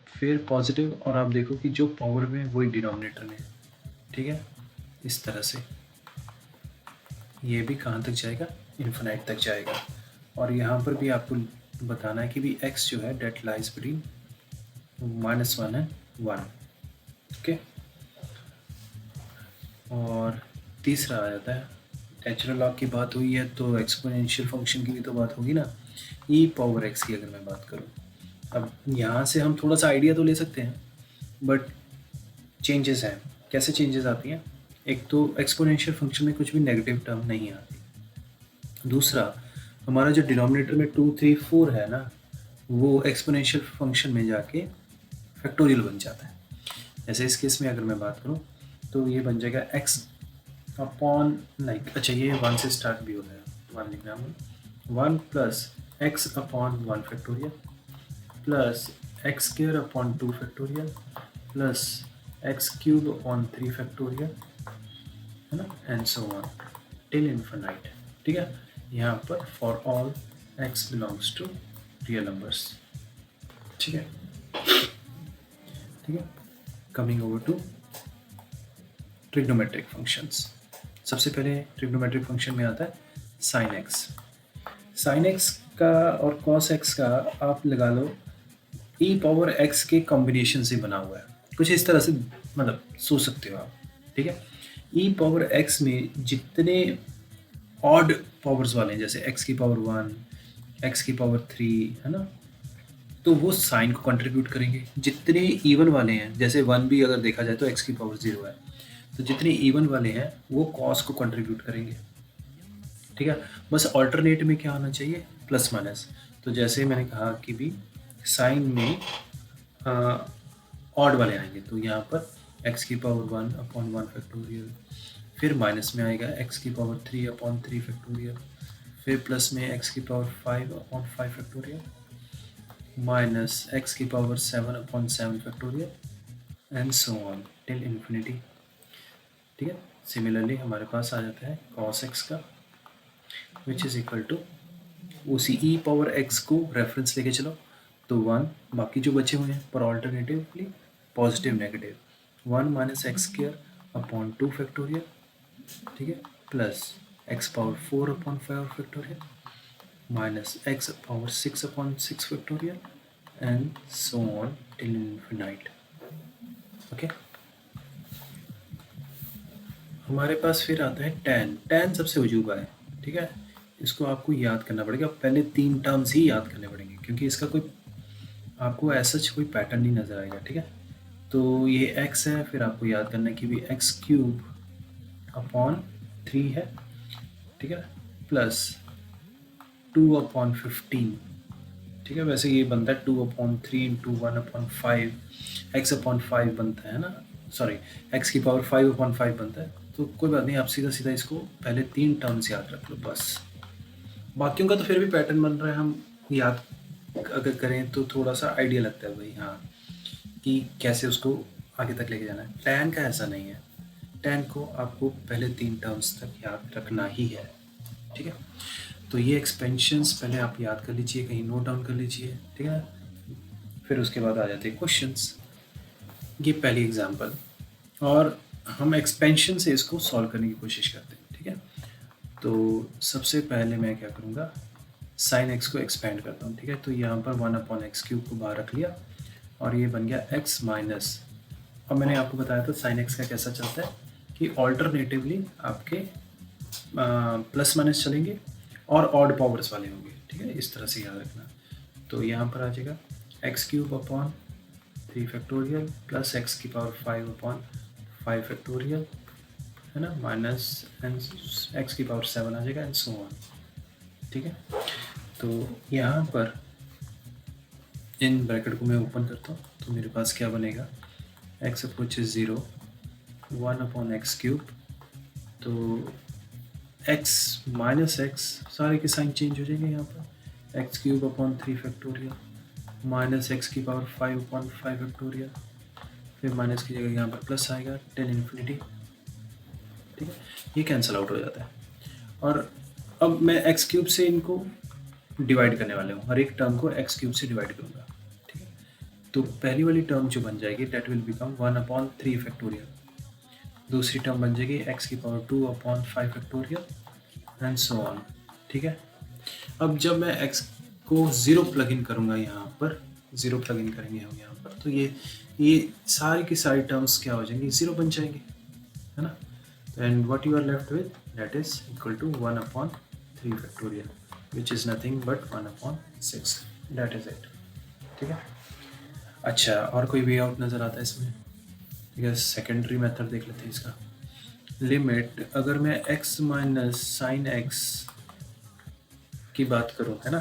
फिर पॉजिटिव, और आप देखो कि जो पावर में वही डिनोमिनेटर में, ठीक है। इस तरह से ये भी कहाँ तक जाएगा, इन्फिनाइट तक जाएगा। और यहाँ पर भी आपको बताना है कि भी x जो है that lies between -1 and 1, okay. और तीसरा आ जाता है, नेचुरल लॉग की बात हुई है तो एक्सपोनेंशियल फंक्शन की भी तो बात होगी ना, e पावर x की अगर मैं बात करूँ। अब यहाँ से हम थोड़ा सा आइडिया तो ले सकते हैं, बट चेंजेस हैं। कैसे चेंजेस आती हैं, एक तो एक्सपोनेंशियल फंक्शन में कुछ भी नेगेटिव टर्म नहीं आती, दूसरा हमारा जो डिनोमिनेटर में 2, 3, 4 है ना, वो एक्सपोनेंशियल फंक्शन में जाके फैक्टोरियल बन जाता है। जैसे इस केस में अगर मैं बात करूँ तो ये बन जाएगा x अपॉन, लाइक, अच्छा ये 1 से स्टार्ट भी होता है, 1 लिखना है, 1 plus x upon 1 factorial plus x square upon 2 factorial plus x cube upon 3 factorial, है ना, and so on till infinite, ठीक है। यहाँ पर for all x belongs to real numbers, ठीक है, ठीक है। Coming over to trigonometric functions. सबसे पहले ट्रिग्नोमेट्रिक फंक्शन में आता है साइन एक्स। साइन एक्स का और कॉस एक्स का आप लगा लो ई पावर एक्स के कॉम्बिनेशन से बना हुआ है, कुछ इस तरह से मतलब सोच सकते हो आप, ठीक है। ई पावर एक्स में जितने ऑड पावर्स वाले हैं, जैसे एक्स की पावर 1, एक्स की पावर 3, है ना, तो वो साइन को कंट्रीब्यूट करेंगे। जितने इवन वाले हैं, जैसे 1 भी अगर देखा जाए तो एक्स की पावर 0 है, तो जितने इवन वाले हैं वो कॉस को कंट्रीब्यूट करेंगे, ठीक है। बस अल्टरनेट में क्या आना चाहिए, प्लस माइनस। तो जैसे मैंने कहा कि भी साइन में ऑड वाले आएंगे, तो यहाँ पर x की पावर 1 अपॉन 1 फैक्टोरियल, फिर माइनस में आएगा x की पावर 3 अपॉन 3 फैक्टोरियल, फिर प्लस में x की power 5 upon 5 factorial, minus x की power 7 upon 7 factorial, and so on till infinity, ठीक है। सिमिलरली हमारे पास आ जाता है cos x का, विच इज़ इक्वल टू उसी ई पावर एक्स को रेफरेंस लेके चलो तो 1, बाकी जो बचे हुए हैं पर alternatively positive negative 1 minus x square upon 2 factorial, ठीक है, plus x power 4 upon 5 factorial minus x power 6 upon 6 factorial and so on till infinite, okay. हमारे पास फिर आता है tan। tan सबसे उजूबा है, ठीक है, इसको आपको याद करना पड़ेगा, पहले 3 टर्म्स ही याद करने पड़ेंगे क्योंकि इसका कोई आपको ऐसा कोई पैटर्न नहीं नज़र आएगा, ठीक है। तो ये x है, फिर आपको याद करना है कि भी एक्स क्यूब अपॉन 3 है, ठीक है, प्लस 2 अपॉन 15, ठीक है। वैसे ये बनता है 2 upon 3 into 1 upon 5, x upon 5 बनता है ना, सॉरी एक्स की पावर 5 अपॉन 5 बनता है। तो कोई बात नहीं, आप सीधा सीधा इसको पहले 3 टर्म्स याद रख लो बस, बाकियों का तो फिर भी पैटर्न बन रहा है, हम याद अगर करें तो थोड़ा सा आइडिया लगता है भाई, हाँ, कि कैसे उसको आगे तक लेके जाना है। टैन का ऐसा नहीं है, टैन को आपको पहले 3 टर्म्स तक याद रखना ही है, ठीक है। तो ये एक्सपेंशंस पहले आप याद कर लीजिए, कहीं नोट डाउन कर लीजिए, ठीक है। फिर उसके बाद आ जाते हैं क्वेश्चंस। ये पहली एग्जांपल, और हम एक्सपेंशन से इसको सॉल्व करने की कोशिश करते हैं, ठीक है। तो सबसे पहले मैं क्या करूँगा, साइन एक्स को एक्सपेंड करता हूँ, ठीक है। तो यहाँ पर 1 अपॉन एक्स क्यूब को बाहर रख लिया और ये बन गया x माइनस। अब मैंने आपको बताया था साइन एक्स का कैसा चलता है कि ऑल्टरनेटिवली आपके प्लस माइनस चलेंगे और ऑड पावर्स वाले होंगे, ठीक है, इस तरह से याद रखना। तो यहाँ पर आ जाएगा x cube upon 3 factorial plus x की पावर 5 अपॉन 5 फैक्टोरियल, है ना, माइनस एक्स की पावर 7 आ जाएगा एंड सो ऑन, ठीक है। तो यहाँ पर इन ब्रैकेट को मैं ओपन करता हूँ तो मेरे पास क्या बनेगा, x approaches 0 1 upon x cube, तो x माइनस एक्स सारे के साइन चेंज हो जाएंगे यहाँ पर, x cube upon 3 factorial minus x की पावर 5 अपॉन 5 फैक्टोरियल, फिर माइनस की जगह यहाँ पर प्लस आएगा 10 इन्फिनिटी, ठीक है, ये कैंसिल आउट हो जाता है। और अब मैं एक्स क्यूब से इनको डिवाइड करने वाले हूँ, हर एक टर्म को एक्स क्यूब से डिवाइड करूँगा, ठीक है। तो पहली वाली टर्म जो बन जाएगी that will become 1 upon 3 factorial, दूसरी टर्म बन जाएगी एक्स की power 2 upon 5 factorial and so on, ठीक है। अब जब मैं x को 0 प्लग इन करूँगा यहाँ पर, 0 प्लग इन करेंगे हम यहाँ पर, तो ये सारी की सारी टर्म्स क्या हो जाएंगी, 0 बन जाएंगे, है ना। And what you are left with that is equal to 1 upon 3 factorial which is nothing but 1 upon 6, that is it, ठीक है। अच्छा, और कोई वे आउट नज़र आता है इसमें, ठीक है। सेकेंडरी मेथड देख लेते हैं इसका। लिमिट अगर मैं x माइनस साइन एक्स की बात करूं, है ना,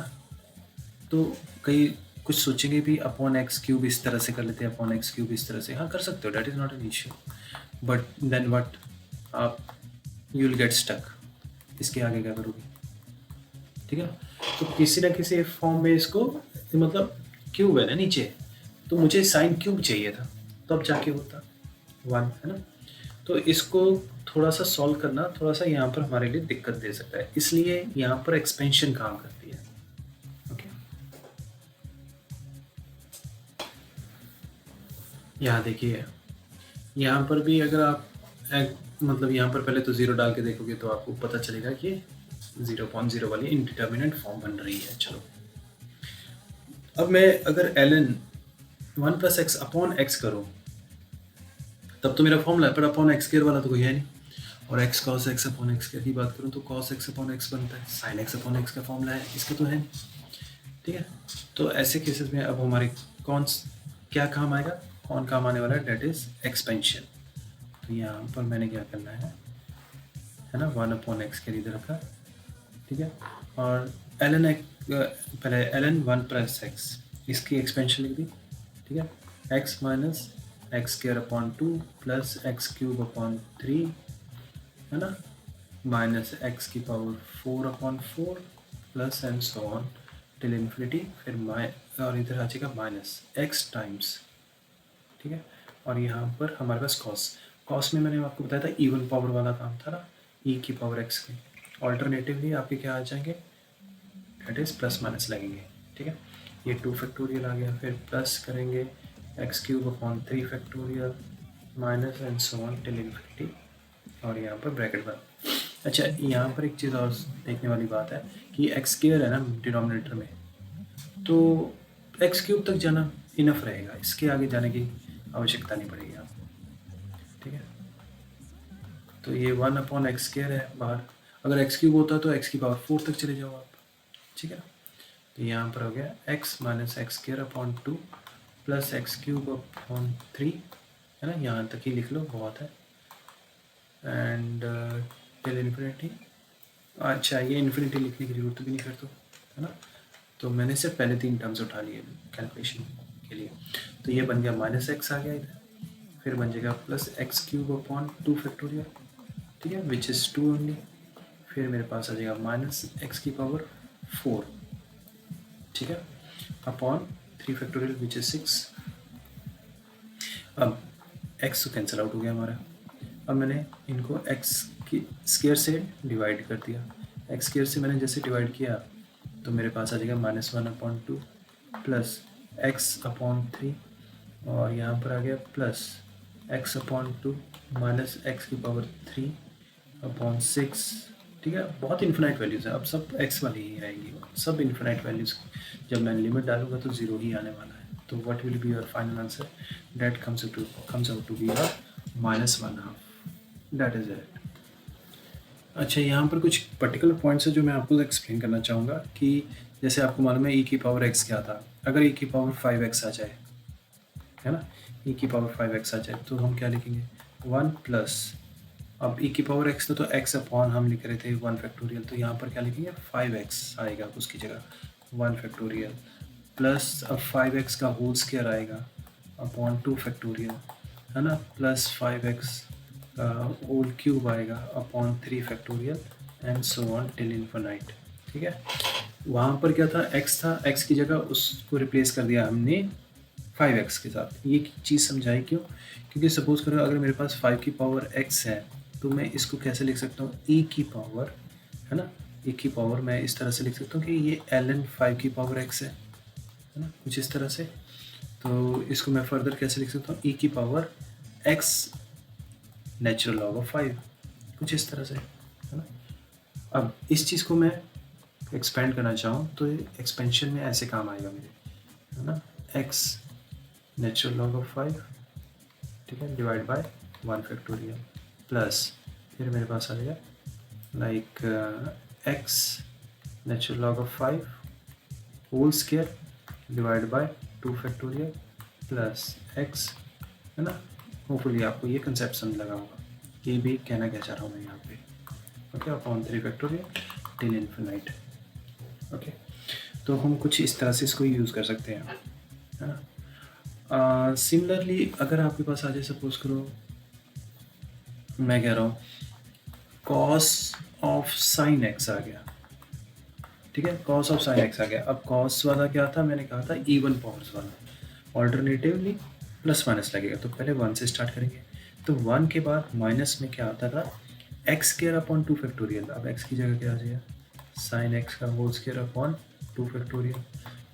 तो कई कुछ सोचेंगे भी अपॉन एक्स क्यूब इस तरह से कर लेते हैं, अपॉन एक्स क्यूब इस तरह से, हाँ कर सकते हो, that is not an issue, but then what, आप यू विल गेट स्टक, इसके आगे क्या करोगे, ठीक है। तो किसी ना किसी फॉर्म में इसको, मतलब क्यूब है ना नीचे, तो मुझे साइन क्यूब चाहिए था, तब जाके होता 1, है ना। तो इसको थोड़ा सा सॉल्व करना थोड़ा सा यहाँ पर हमारे लिए दिक्कत दे सकता है, इसलिए यहाँ पर एक्सपेंशन काम करती है, ओके। यहाँ देखिए, यहाँ पर भी अगर आप मतलब यहाँ पर पहले तो 0 डाल के देखोगे तो आपको पता चलेगा कि 0.0 वाली इनडिटर्मिनेंट फॉर्म बन रही है। चलो, अब मैं अगर ln 1 plus x upon x करूँ तब तो मेरा फॉर्मूला है, पर अपॉन एक्स स्क्वायर वाला तो कोई है नहीं, और x cos x upon x square की बात करूँ तो कॉस एक्स अपॉन एक्स बनता है, साइन एक्स अपॉन एक्स का फॉर्मूला है, इसका तो है नहीं, ठीक है। तो ऐसे केसेस में अब हमारे कौन क्या काम आएगा, कौन काम आने वाला है, डेट इज एक्सपेंशन। तो यहाँ पर मैंने क्या करना है ना, 1 अपॉन एक्स के इधर रखा, ठीक है, और एल एन पहले ln 1 प्लस एक्स इसकी एक्सपेंशन लिख दी, ठीक है, x minus x square upon 2 plus x cube upon 3, है ना, माइनस एक्स की power 4 upon 4 plus and so on till infinity, फिर और इधर आ जाएगा माइनस एक्स टाइम्स, ठीक है। और यहाँ पर हमारे पास कॉस में मैंने आपको बताया था इवन पावर वाला काम था ना, ई की पावर एक्स की, ऑल्टरनेटिवली आपके क्या आ जाएंगे, दैट इज प्लस माइनस लगेंगे, ठीक है। ये 2 फैक्टोरियल आ गया, फिर प्लस करेंगे x cube upon 3 factorial minus and so on till infinity, और यहाँ पर ब्रैकेट बंद। अच्छा, यहाँ पर एक चीज़ और देखने वाली बात है कि एक्स स्क्वायर है ना डिनोमिनेटर में, तो एक्स क्यूब तक जाना इनफ रहेगा, इसके आगे जाने की आवश्यकता नहीं पड़ेगी आपको, ठीक है। तो ये 1 अपॉन एक्स स्क्वायर है बाहर, अगर एक्स क्यूब होता तो एक्स की पावर 4 तक चले जाओ आप, ठीक है। तो यहाँ पर हो गया x minus x square upon 2 plus x cube upon 3, है ना, यहाँ तक ही लिख लो, बहुत है, एंड टिल इन्फिनिटी। अच्छा, ये इन्फिनिटी लिखने की जरूरत भी नहीं फिर तो, है ना, तो मैंने सिर्फ पहले 3 टर्म्स उठा लिए कैलकुलेशन के लिए। तो ये बन गया माइनस एक्स आ गया इधर, फिर बन जाएगा plus x cube upon 2 factorial, ठीक है, विच इज़ 2 ओनली, फिर मेरे पास आ जाएगा माइनस एक्स की पावर 4, ठीक है, अपॉन 3 फैक्टोरियल विच इज 6। अब x तो कैंसिल आउट हो गया हमारा, अब मैंने इनको x की स्क्वायर से डिवाइड कर दिया, x स्क्वायर से मैंने जैसे डिवाइड किया तो मेरे पास आ जाएगा -1/2 प्लस एक्स अपॉन 3, और यहाँ पर आ गया प्लस x/2 माइनस एक्स की पावर 3 अपॉन 6, ठीक है। बहुत इन्फिनाइट वैल्यूज़ है, अब सब x वाली ही रहेंगी, सब इन्फिनाइट वैल्यूज़, जब मैं लिमिट डालूंगा तो 0 ही आने वाला है, तो what will be your final answer? That comes out to be your -1/2. That is it. अच्छा, यहाँ पर कुछ पर्टिकुलर पॉइंट्स है जो मैं आपको एक्सप्लेन करना चाहूँगा कि जैसे आपको मालूम है e की पावर x क्या था. अगर e की पावर 5x आ जाए, है ना, e की पावर 5x आ जाए तो हम क्या लिखेंगे? 1 प्लस, अब e की पावर x तो x अपॉन हम लिख रहे थे 1 फैक्टोरियल, तो यहाँ पर क्या लिखेंगे? 5x आएगा उसकी जगह 1 फैक्टोरियल प्लस, अब 5x का होल स्क्वायर आएगा अपॉन 2 फैक्टोरियल, है ना, प्लस 5x का होल क्यूब आएगा upon 3 factorial and so on till infinite. ठीक है, वहाँ पर क्या था? x था, x की जगह उसको रिप्लेस कर दिया हमने 5x के साथ. ये चीज़ समझाई क्यों? क्योंकि सपोज़ करो अगर मेरे पास 5 की पावर x है तो मैं इसको कैसे लिख सकता हूँ? e की पावर, है ना, e की पावर मैं इस तरह से लिख सकता हूँ कि ये ln 5 की पावर x है ना, कुछ इस तरह से. तो इसको मैं फर्दर कैसे लिख सकता हूँ? e की power x natural log of 5, कुछ इस तरह से, है ना. अब इस चीज़ को मैं एक्सपेंड करना चाहूँ तो एक्सपेंशन में ऐसे काम आएगा मेरे, है ना, x नेचुरल लॉग ऑफ 5, ठीक है, डिवाइड बाय 1 फैक्टोरियल प्लस, फिर मेरे पास आ जाएगा like x natural log of 5 whole square divide by 2 factorial plus x, है ना. होपफुली आपको ये कंसेप्ट समझ लगा होगा कि भी कहना क्या चाह रहा हूँ मैं यहाँ पे. Okay, upon 3 factorial till infinite. Okay, तो हम कुछ इस तरह से इसको यूज़ कर सकते हैं, है ना. सिमिलरली अगर आपके पास आ जाए, सपोज करो मैं कह रहा हूँ कॉस ऑफ साइन एक्स आ गया, ठीक है, कॉस ऑफ साइन एक्स आ गया. अब कॉस वाला क्या था? मैंने कहा था इवन पावर्स वाला, ऑल्टरनेटिवली प्लस माइनस लगेगा, तो पहले 1 से स्टार्ट करेंगे. तो 1 के बाद माइनस में क्या आता था? X square upon 2 factorial. अब एक्स की जगह क्या आ जाएगा? साइन एक्स का होल स्क्वायर अपॉन 2 फैक्टोरियल,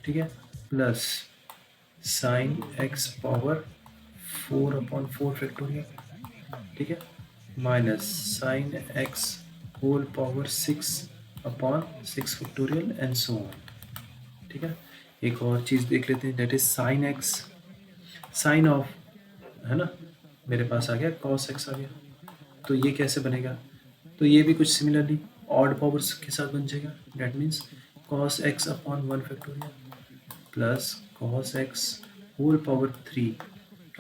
ठीक है, plus sine x power 4 upon 4 factorial, ठीक है, minus sine x whole power 6 upon 6 factorial and so on. ठीक है, एक और चीज़ देख लेते हैं, that is sine x, sine of, है ना, मेरे पास आ गया कॉस एक्स आ गया. तो ये कैसे बनेगा? तो ये भी कुछ सिमिलरली ऑड पावर्स के साथ बन जाएगा. That means cos x upon 1 factorial plus cos x whole power 3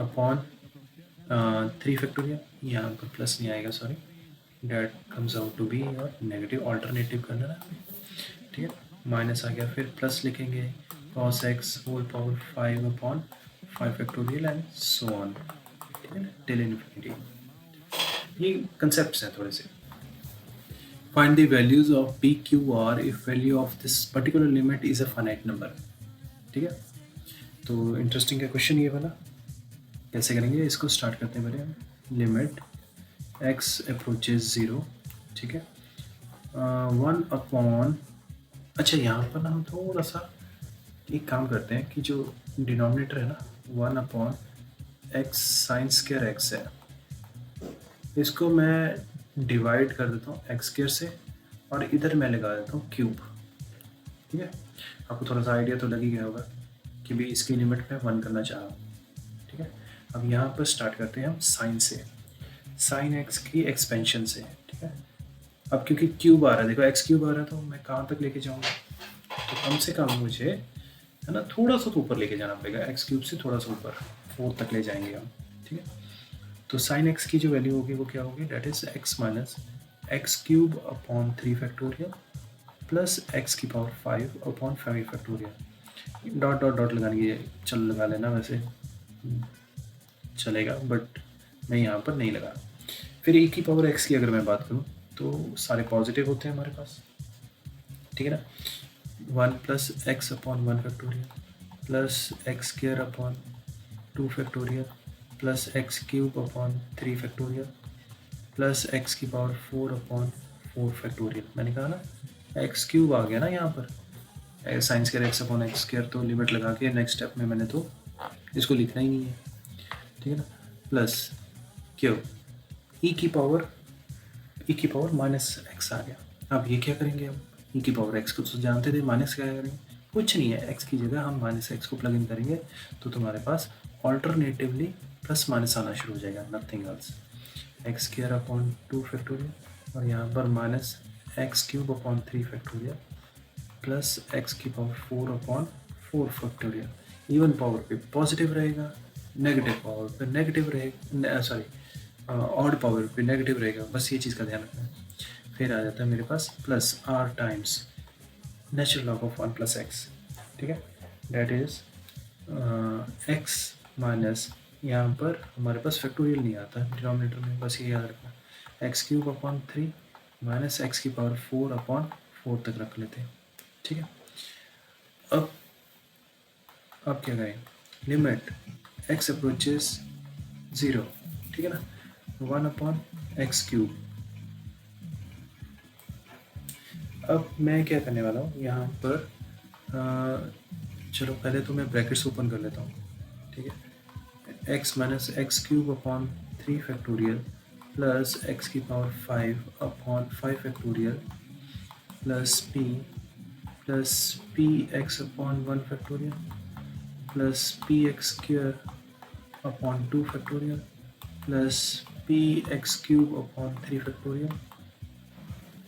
upon 3 factorial. यहाँ पर प्लस नहीं आएगा, sorry, that comes out to be और नेगेटिव ऑल्टरनेटिव करना ना, ठीक है, माइनस आ गया, फिर प्लस लिखेंगे cos x whole power 5 upon 5 factorial and so on, ठीक है, टिल इन्फिनिटी. ये कंसेप्ट्स हैं थोड़े से. Find the values of p q r if value of this particular limit is a finite number. ठीक है, तो इंटरेस्टिंग है क्वेश्चन ये वाला. कैसे करेंगे इसको? स्टार्ट करते हैं पहले हम. लिमिट x अप्रोचेज 0, ठीक है, 1 अपॉन, अच्छा यहाँ पर ना हम थोड़ा सा एक काम करते हैं कि जो डिनोमिनेटर है ना 1 upon x sine square x है, इसको मैं डिवाइड कर देता हूँ एक्स स्क्वायर से और इधर मैं लगा देता हूँ क्यूब. ठीक है, आपको थोड़ा सा आइडिया तो लग ही गया होगा कि भी इसकी लिमिट मैं 1 करना चाह रहा हूँ. ठीक है, अब यहाँ पर स्टार्ट करते हैं हम साइन से, साइन एक्स की एक्सपेंशन से. ठीक है, अब क्योंकि क्यूब आ रहा है, देखो एक्स क्यूब आ रहा है, तो मैं कहाँ तक लेके जाऊँगा? तो कम से कम मुझे, है ना, थोड़ा सा तो ऊपर लेके जाना पड़ेगा. एक्स क्यूब से थोड़ा सा ऊपर 4 तक ले जाएंगे हम. ठीक है, तो साइन एक्स की जो वैल्यू होगी वो क्या होगी? That is x minus x cube upon 3 factorial plus x की power 5 upon 5 factorial. Dot dot dot लगाने की चल लगा लेना, वैसे चलेगा, बट मैं यहाँ पर नहीं लगा. फिर e की पावर x की अगर मैं बात करूँ तो सारे पॉजिटिव होते हैं हमारे पास. ठीक है ना, 1 plus x upon 1 factorial plus x square upon 2 factorial plus x cube upon 3 factorial plus x की पावर 4 अपॉन 4 फैक्टोरियल. मैंने कहा ना एक्स क्यूब आ गया ना यहाँ पर, sine square x upon x square, तो लिमिट लगा के नेक्स्ट स्टेप में मैंने तो इसको लिखना ही नहीं है. ठीक है ना, प्लस क्यों e की पावर माइनस एक्स आ गया. अब ये क्या करेंगे? हम e की पावर x को तो जानते थे, माइनस क्या करेंगे? कुछ नहीं है, x की जगह हम माइनस एक्स को प्लग इन करेंगे तो तुम्हारे पास ऑल्टरनेटिवली प्लस माइनस आना शुरू हो जाएगा, nothing else. X square upon 2 factorial और यहाँ पर minus x cube upon 3 factorial plus x की power 4 upon 4 factorial. Even power पे पॉजिटिव रहेगा, नेगेटिव पावर पे नेगेटिव रहेगा, सॉरी ऑड पावर पे नेगेटिव रहेगा, बस ये चीज़ का ध्यान रखना है। फिर आ जाता है मेरे पास plus r times natural log of 1 plus x, ठीक है, डेट इज एक्स माइनस, यहाँ पर हमारे पास फैक्टोरियल नहीं आता डिनोमिनेटर में, बस ये याद रखना, x cube upon 3 minus x की पावर 4 अपॉन 4 तक रख लेते हैं, ठीक है। अब क्या करें, लिमिट एक्स अप्रोचेस 0, ठीक है ना, 1 अपॉन एक्स क्यूब। अब मैं क्या करने वाला हूँ यहाँ पर, चलो पहले तो मैं ब्रैकेट्स ओपन कर लेता हूँ, ठीक है, x minus x cube upon 3 factorial plus x की power 5 upon 5 factorial plus p x upon 1 factorial plus p x square upon 2 factorial plus p x cube upon 3 factorial,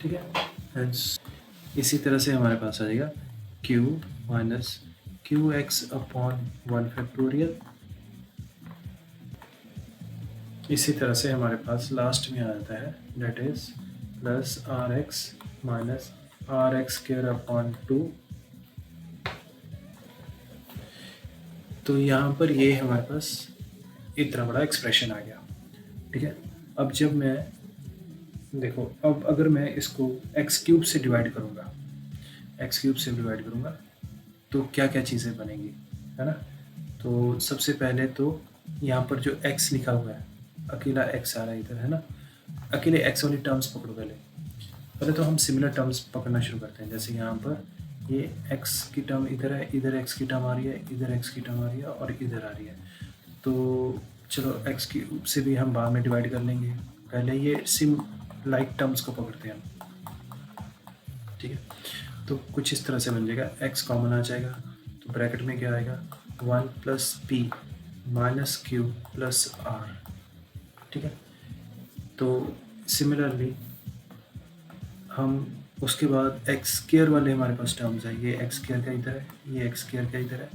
ठीक है। हेंस इसी तरह से हमारे पास आ जाएगा Q minus Q x upon 1 factorial. इसी तरह से हमारे पास लास्ट में आ जाता है that is plus r x minus r x square upon 2। तो यहाँ पर ये हमारे पास इतना बड़ा एक्सप्रेशन आ गया, ठीक है। अब जब मैं देखो, अब अगर मैं इसको एक्स क्यूब से डिवाइड करूँगा, एक्स क्यूब से डिवाइड करूँगा तो क्या क्या चीज़ें बनेंगी, है ना। तो सबसे पहले तो यहाँ पर जो x लिखा हुआ है, अकेला x आ रहा है इधर, है ना, अकेले x वाली टर्म्स पकड़ो पहले। पहले तो हम सिमिलर टर्म्स पकड़ना शुरू करते हैं, जैसे यहाँ पर ये x की टर्म इधर है, इधर x की टर्म आ रही है, इधर x की टर्म आ रही है और इधर आ रही है। तो चलो x की से भी हम बाद में डिवाइड कर लेंगे, पहले ये सिम लाइक टर्म्स को पकड़ते हैं हम, ठीक है। तो कुछ इस तरह से बन जाएगा, x कॉमन आ जाएगा तो ब्रैकेट में क्या आएगा 1 plus p minus q plus r, ठीक है। तो सिमिलरली हम उसके बाद एक्स स्क्वायर वाले हमारे पास टर्म्स है, ये एक्स स्क्वायर का इधर है, ये एक्स स्क्वायर का इधर है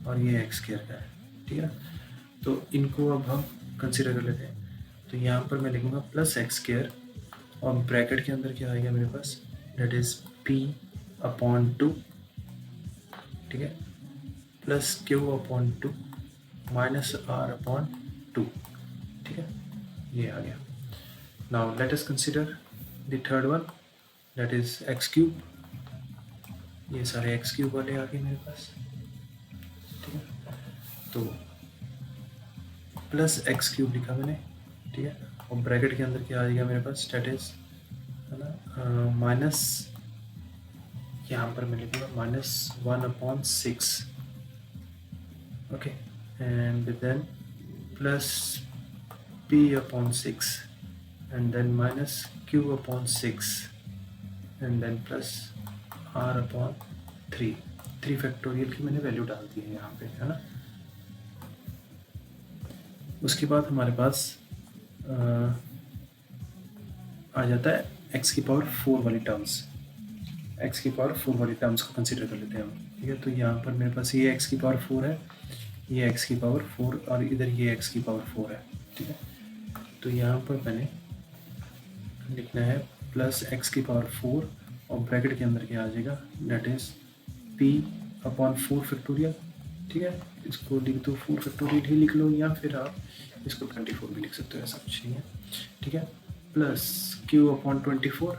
और ये एक्स स्क्वायर का है, ठीक है ना। तो इनको अब हम कंसिडर कर लेते हैं। तो यहाँ पर मैं लिखूँगा प्लस एक्स स्क्वायर और ब्रैकेट के अंदर क्या आएगा मेरे पास, डेट इज़ पी अपॉन 2, ठीक है, plus q upon 2 minus r upon 2, ठीक है, ये आ गया। Now let us consider the third one, that is x cube. ये सारे एक्स क्यूब वाले आ गए मेरे पास, ठीक है। तो प्लस एक्स क्यूब लिखा मैंने, ठीक है, और ब्रैकेट के अंदर क्या आ जाएगा मेरे पास, दैट इज, है ना, माइनस, यहाँ पर मैं लिखूँगा minus 1 upon 6, okay, and then plus p upon 6 and then minus q upon 6 and then plus r upon 3 factorial की मैंने वैल्यू डाल दी है यहाँ पे, है ना। उसके बाद हमारे पास आ जाता है x की पावर 4 वाली टर्म्स, x की पावर 4 वाली टर्म्स को कंसिडर कर लेते हैं हम, ठीक है। तो यहाँ पर मेरे पास ये x की पावर 4 है, ये x की पावर 4 और इधर ये x की पावर 4 है, ठीक है। तो यहाँ पर मैंने लिखना है प्लस एक्स की पावर 4 और ब्रैकेट के अंदर क्या आ जाएगा, that is p upon 4 factorial, ठीक है। इसको लिख दो 4 फैक्टोरियल ही लिख लो या फिर आप इसको 24 भी लिख सकते हो, ऐसा कुछ नहीं है, ठीक है, प्लस q अपॉन 24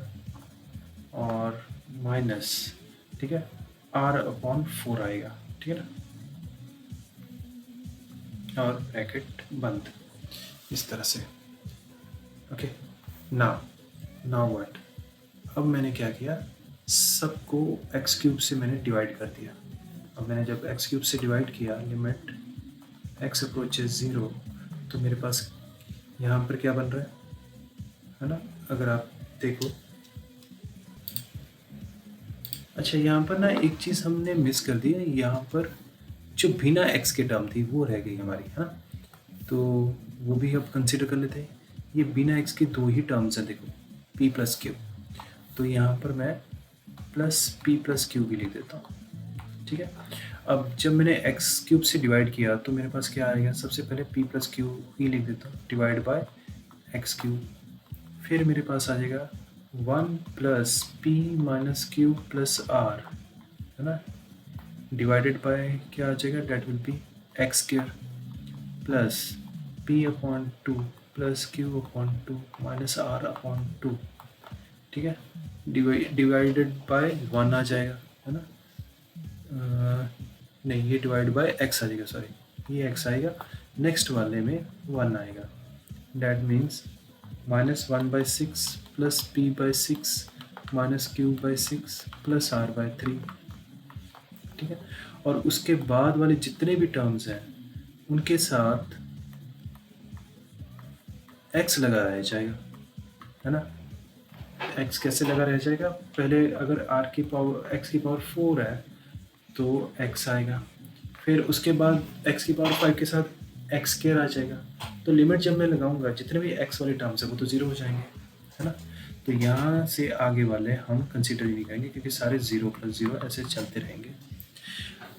और माइनस, ठीक है, r अपॉन 4 आएगा, ठीक है ना, और ब्रैकेट बंद इस तरह से, ओके। नाउ व्हाट, अब मैंने क्या किया, सबको एक्स क्यूब से मैंने डिवाइड कर दिया। अब मैंने जब एक्स क्यूब से डिवाइड किया, लिमिट एक्स अप्रोचेस 0, तो मेरे पास यहाँ पर क्या बन रहा है ना, अगर आप देखो, अच्छा, यहाँ पर ना एक चीज़ हमने मिस कर दी है, यहाँ पर जो बिना एक्स के टर्म थी वो रह गई हमारी, है ना? तो वो भी अब कंसिडर कर लेते हैं। ये बिना एक्स के दो ही टर्म्स हैं, देखो, पी प्लस क्यू। तो यहाँ पर मैं प्लस पी प्लस क्यू भी लिख देता हूँ, ठीक है। अब जब मैंने एक्स क्यूब से डिवाइड किया तो मेरे पास क्या आएगा, सबसे पहले पी प्लस क्यू ही लिख देता हूँ, डिवाइड बाय एक्स क्यूब। फिर मेरे पास आ जाएगा 1 plus p minus q plus r, है ना, डिवाइडेड बाय क्या आ जाएगा, that will be x square plus p upon 2 plus q upon 2 minus r upon 2, ठीक है। डिवाइडेड बाय 1 आ जाएगा, है ना। नहीं, ये डिवाइड बाय एक्स आ जाएगा, सॉरी, ये एक्स आएगा, नेक्स्ट वाले में 1 आएगा। That means -1/6 plus p by 6 minus q by 6 plus r by 3, ठीक है। और उसके बाद वाले जितने भी टर्म्स हैं उनके साथ एक्स लगा रह जाएगा, है ना। एक्स कैसे लगा रह जाएगा, पहले अगर आर की पावर एक्स की पावर 4 है तो एक्स आएगा, फिर उसके बाद एक्स की पावर 5 के साथ एक्स स्क्वायर आ जाएगा। तो लिमिट जब मैं लगाऊंगा जितने भी एक्स वाले टर्म्स है वो तो ज़ीरो हो जाएंगे, है ना। तो यहाँ से आगे वाले हम कंसीडर ही नहीं करेंगे क्योंकि सारे 0 + 0 ऐसे चलते रहेंगे।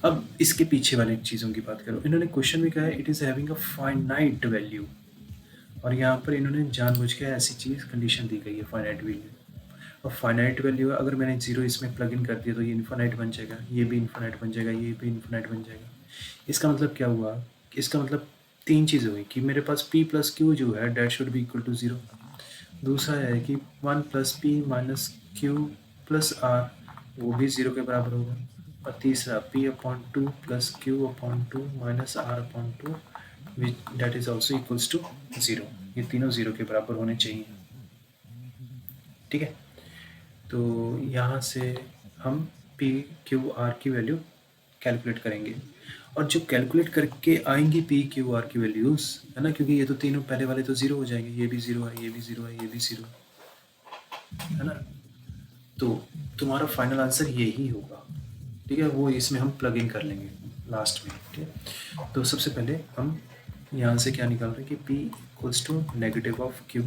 अब इसके पीछे वाले चीज़ों की बात करो, इन्होंने क्वेश्चन में कहा है it is having a finite value, और यहाँ पर इन्होंने जानबूझ के ऐसी चीज़ कंडीशन दी गई है फाइनाइट वैल्यू। अब फाइनाइट वैल्यू है, अगर मैंने 0 इसमें प्लग इन कर दिया तो ये इन्फानाइट बन जाएगा, ये भी इन्फानाइट बन जाएगा, ये भी इन्फानाइट बन जाएगा। इसका मतलब क्या हुआ, इसका मतलब तीन चीज़ हुई कि मेरे पास p प्लस क्यू जो है that should be equal to 0। दूसरा है कि 1 plus p minus q plus r वो भी 0 के बराबर होगा। और तीसरा p/2 plus q/2 minus r/2 which that is also equals to 0। ये तीनों 0 के बराबर होने चाहिए, ठीक है। तो यहाँ से हम पी क्यू आर की वैल्यू कैलकुलेट करेंगे, और जो कैलकुलेट करके आएंगी पी क्यू आर की वैल्यूज़, है ना, क्योंकि ये तो तीनों पहले वाले तो 0 हो जाएंगे, ये भी 0 है, ये भी 0 है, ये भी 0 है ना। तो तुम्हारा फाइनल आंसर यही होगा, ठीक है। वो इसमें हम प्लग इन कर लेंगे लास्ट में, ठीक है। तो सबसे पहले हम यहाँ से क्या निकाल रहे हैं कि p equals to negative of q।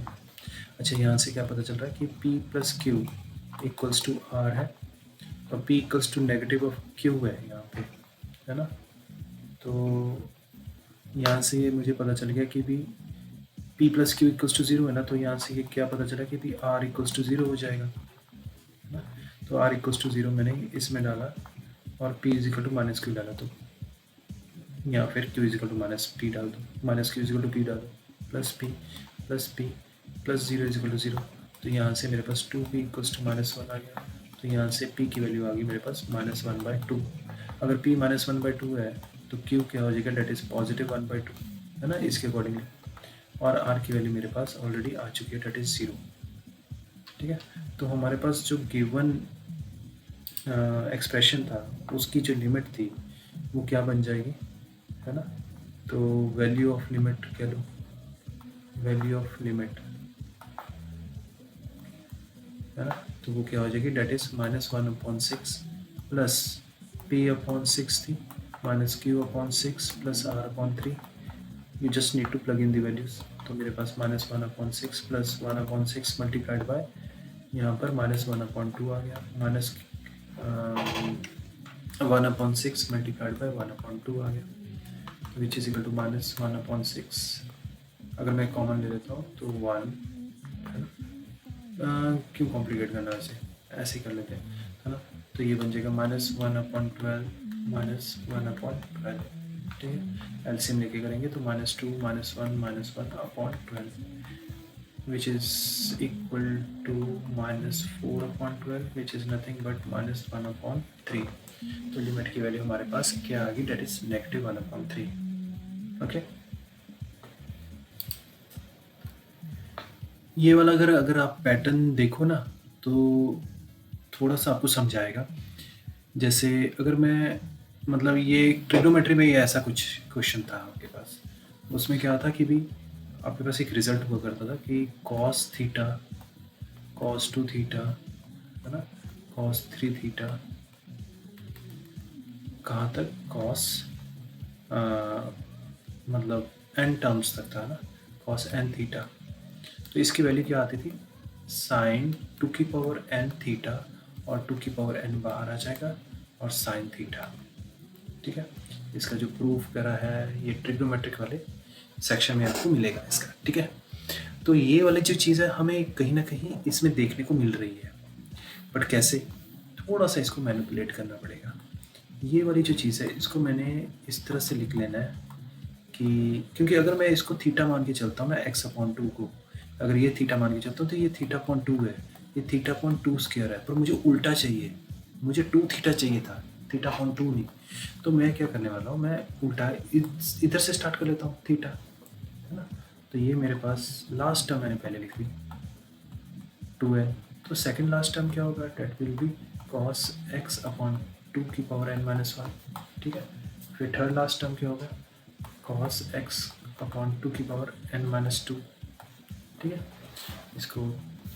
अच्छा, यहाँ से क्या पता चल रहा है कि p plus q equals to r है, और p equals to negative of q है यहाँ पे, है ना। तो यहाँ से ये मुझे पता चल गया कि भी p plus q equals to 0 है ना, तो यहाँ से ये क्या पता चला कि भी r इक्वल्स टू 0 हो जाएगा, है ना। तो r इक्वल्स टू 0 मैंने इसमें डाला और p is equal to minus q डाला, तो या फिर q is equal to minus p डाल दो, minus q is equal to p डालो, plus p plus 0 is equal to 0। तो यहाँ से मेरे पास 2p इक्वल्स टू -1 आ गया, तो यहाँ से p की वैल्यू आ गई मेरे पास -1/2। अगर p -1/2 है तो q क्या हो जाएगा, डेट इज़ +1/2, है ना, इसके अकॉर्डिंगली। और r की वैल्यू मेरे पास ऑलरेडी आ चुकी है, डेट इज़ 0, ठीक है। तो हमारे पास जो गिवन एक्सप्रेशन था उसकी जो लिमिट थी वो क्या बन जाएगी, है ना। तो वैल्यू ऑफ लिमिट कह लो, वैल्यू ऑफ लिमिट, है ना। तो वो क्या हो जाएगी, डेट इज़ -1/6 प्लस p/6 थी minus q/6 plus r/3। You just need to plug in the values. तो मेरे पास -1/6 प्लस 1/6 मल्टीप्लाइड बाय यहाँ पर -1/2 आ गया, माइनस 1/6 मल्टीप्लाइड बाय 1/2 आ गया, विच इज इक्वल टू -1/6। अगर मैं कॉमन ले लेता हूँ तो 1, है ना। क्यों कॉम्प्लिकेट करना, ऐसे ही कर लेते हैं, है ना। तो ये बन जाएगा -1/12 -1/12, ठीक है। एलसीएम लेके करेंगे तो -2 -1 which is equal to -4/12 which is nothing but -1/3। तो लिमिट की वैल्यू हमारे पास क्या आ गई, डेट इज -1/3। ओके, ये वाला अगर आप पैटर्न देखो ना तो थोड़ा सा आपको समझाएगा। जैसे अगर मैं मतलब ये ट्रिग्नोमेट्री में ये ऐसा कुछ क्वेश्चन था आपके पास, उसमें क्या था कि भी आपके पास एक रिजल्ट हुआ करता था कि cos थीटा, cos 2 थीटा, है ना, cos 3 थीटा कहाँ तक, कॉस मतलब n टर्म्स तक था ना, कॉस n थीटा। तो इसकी वैल्यू क्या आती थी, साइन 2n थीटा, और 2n बाहर आ जाएगा, और साइन थीटा। ठीक है, इसका जो प्रूफ करा है ये ट्रिग्नोमेट्रिक वाले सेक्शन में आपको मिलेगा इसका। ठीक है, तो ये वाली जो चीज़ है हमें कहीं ना कहीं इसमें देखने को मिल रही है, बट कैसे, थोड़ा सा इसको मैनिपुलेट करना पड़ेगा। ये वाली जो चीज़ है इसको मैंने इस तरह से लिख लेना है कि, क्योंकि अगर मैं इसको थीटा मान के चलता हूँ ना, x/2 को अगर ये थीटा मान के चलता हूँ तो ये थीटा/2 है, ये थीटा/2 स्क्वायर है, पर मुझे उल्टा चाहिए, मुझे 2 थीटा चाहिए था, थीटा/2 नहीं। तो मैं क्या करने वाला हूँ, मैं उल्टा इधर से स्टार्ट कर लेता हूँ, थीटा, है ना। तो ये मेरे पास लास्ट टर्म मैंने पहले लिख ली 2n, तो सेकंड लास्ट टर्म क्या होगा, that will B cos x/2n-1। ठीक है, फिर थर्ड लास्ट टर्म क्या होगा, cos x/2n-2। ठीक है, इसको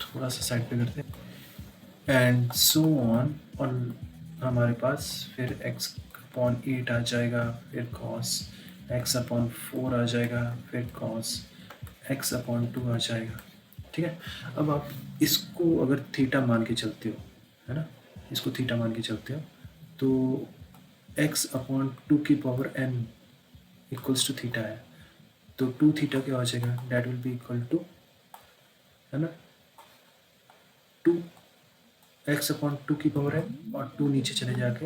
थोड़ा सा साइड पे करते हैं, एंड सो ऑन। और हमारे पास फिर x/8 आ जाएगा, फिर cos x/4 आ जाएगा, फिर cos x/2 आ जाएगा। ठीक है, अब आप इसको अगर थीटा मान के चलते हो, है ना, इसको थीटा मान के चलते हो, तो x/2n इक्वल्स टू थीटा है, तो 2 थीटा क्या हो जाएगा, that will be equal to, है ना, 2 x/2n, और 2 नीचे चले जाके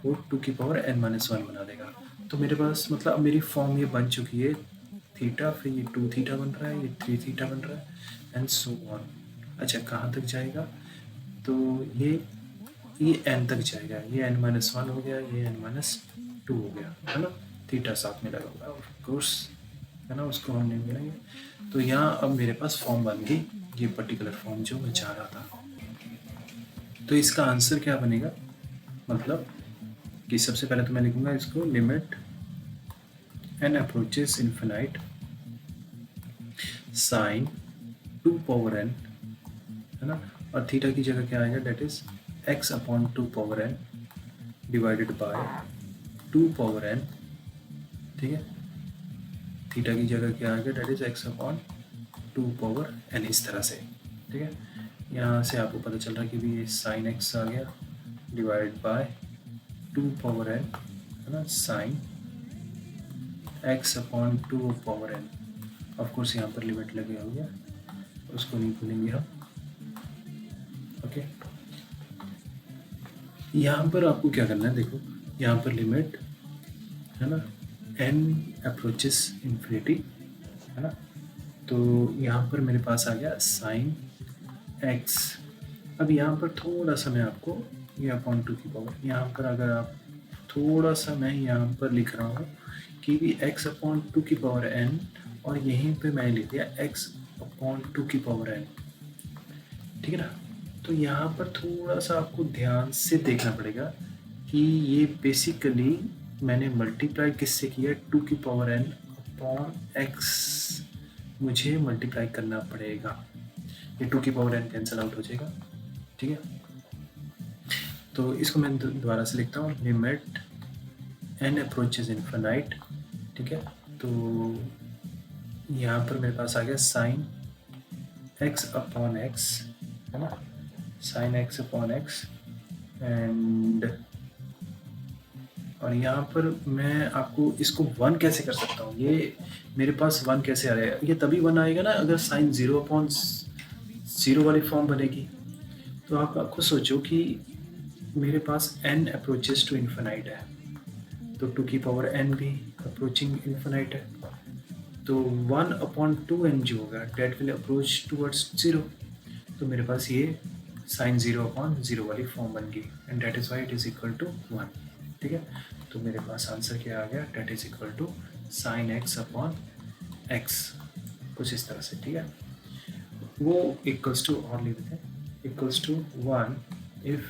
वो 2n-1 बना देगा। तो मेरे पास मतलब अब मेरी फॉर्म ये बन चुकी है, थीटा, फिर ये 2 थीटा बन रहा है, ये 3 थीटा बन रहा है, एंड सो ऑन। अच्छा, कहाँ तक जाएगा, तो ये n तक जाएगा, ये n-1 हो गया, ये n-2 हो गया, है ना, थीटा साथ में लगा हुआ है, ऑफ कोर्स, है ना, उसको हम नहीं मिलाएंगे। तो यहाँ अब मेरे पास फॉर्म बन गई, ये पर्टिकुलर फॉर्म जो मैं चाह रहा था। तो इसका आंसर क्या बनेगा, मतलब कि सबसे पहले तो मैं लिखूंगा इसको, limit n approaches infinite sine 2n, है ना, और थीटा की जगह क्या आएगा, date is x/2n divided by 2n। ठीक है, थीटा की जगह क्या आएगा, डेट इज x/2n, इस तरह से। ठीक है, यहाँ से आपको पता चल रहा है कि भी ये साइन x आ गया डिवाइड बाय 2n, है ना, साइन x/2n। ऑफ कोर्स यहाँ पर लिमिट लगे हो गया, उसको नहीं भूलेंगे हम। ओके, यहाँ पर आपको क्या करना है, देखो यहाँ पर लिमिट, है ना, n अप्रोचेस इन्फिनिटी, है ना, तो यहाँ पर मेरे पास आ गया साइन x। अब यहाँ पर थोड़ा सा मैं आपको ये अपॉन 2 की पावर, यहाँ पर अगर आप थोड़ा सा मैं यहाँ पर लिख रहा हूँ कि x/2 की पावर n, और यहीं पे मैंने लिख दिया x/2 की पावर n। ठीक है ना, तो यहाँ पर थोड़ा सा आपको ध्यान से देखना पड़ेगा कि ये बेसिकली मैंने मल्टीप्लाई किससे किया, 2 की पावर n अपॉन x, मुझे मल्टीप्लाई करना पड़ेगा, ये 2 की पावर n कैंसिल आउट हो जाएगा। ठीक है, तो इसको मैं दोबारा से लिखता हूँ, लिमिट n अप्रोचेस इन्फिनाइट। ठीक है, तो यहाँ पर मेरे पास आ गया साइन x/x, है ना, साइन x/x, एंड और यहाँ पर मैं आपको इसको 1 कैसे कर सकता हूँ, ये मेरे पास 1 कैसे आ रहा है, ये तभी 1 आएगा ना अगर साइन 0/0 वाली फॉर्म बनेगी। तो आप खुद सोचो कि मेरे पास n अप्रोचेस टू इन्फिनाइट है, तो 2 की पावर n भी अप्रोचिंग इन्फिनाइट है, तो 1/2n जो होगा डेट विल अप्रोच टूवर्ड्स 0। तो मेरे पास ये साइन 0/0 वाली फॉर्म बन गई, and that is y it is equal to 1। ठीक है, तो मेरे पास आंसर क्या आ गया, that is equal to sine x/x, कुछ इस तरह से। ठीक है, वो इक्वल्स टू और लिख देते हैं, equals to 1 if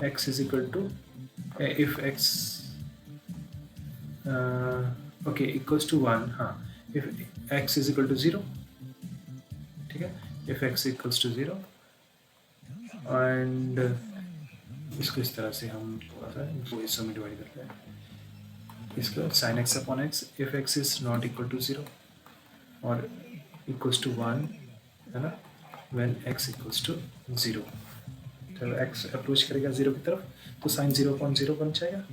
x is equal to, if x okay equals to 1, हाँ, if x is equal to 0। ठीक है, if x equals to 0, and इसको इस तरह से हम थोड़ा सा दो हिस्सों में डिवाइड करते हैं। इसका sine x upon x if x is not equal to 0 और इक्वल्स टू 1 है ना, व्हेन एक्स इक्वल्स टू 0। जब एक्स अप्रोच करेगा 0 की तरफ तो साइन 0 अपॉन 0 बन जाएगा।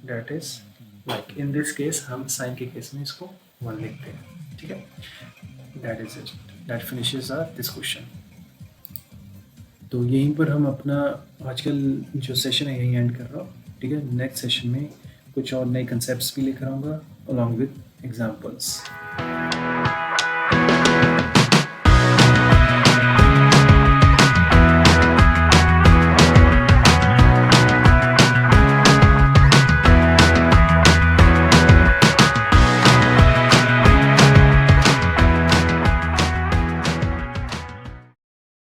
That is like in this case हम साइन के केस में इसको 1 लिखते हैं, ठीक है। That is it, that finishes this question. तो यहीं पर हम अपना आजकल जो सेशन है यहीं एंड कर रहा हूँ, ठीक है। नेक्स्ट सेशन में कुछ और नए कंसेप्ट्स भी लेकर आऊँगा अलॉन्ग विद एग्जाम्पल्स।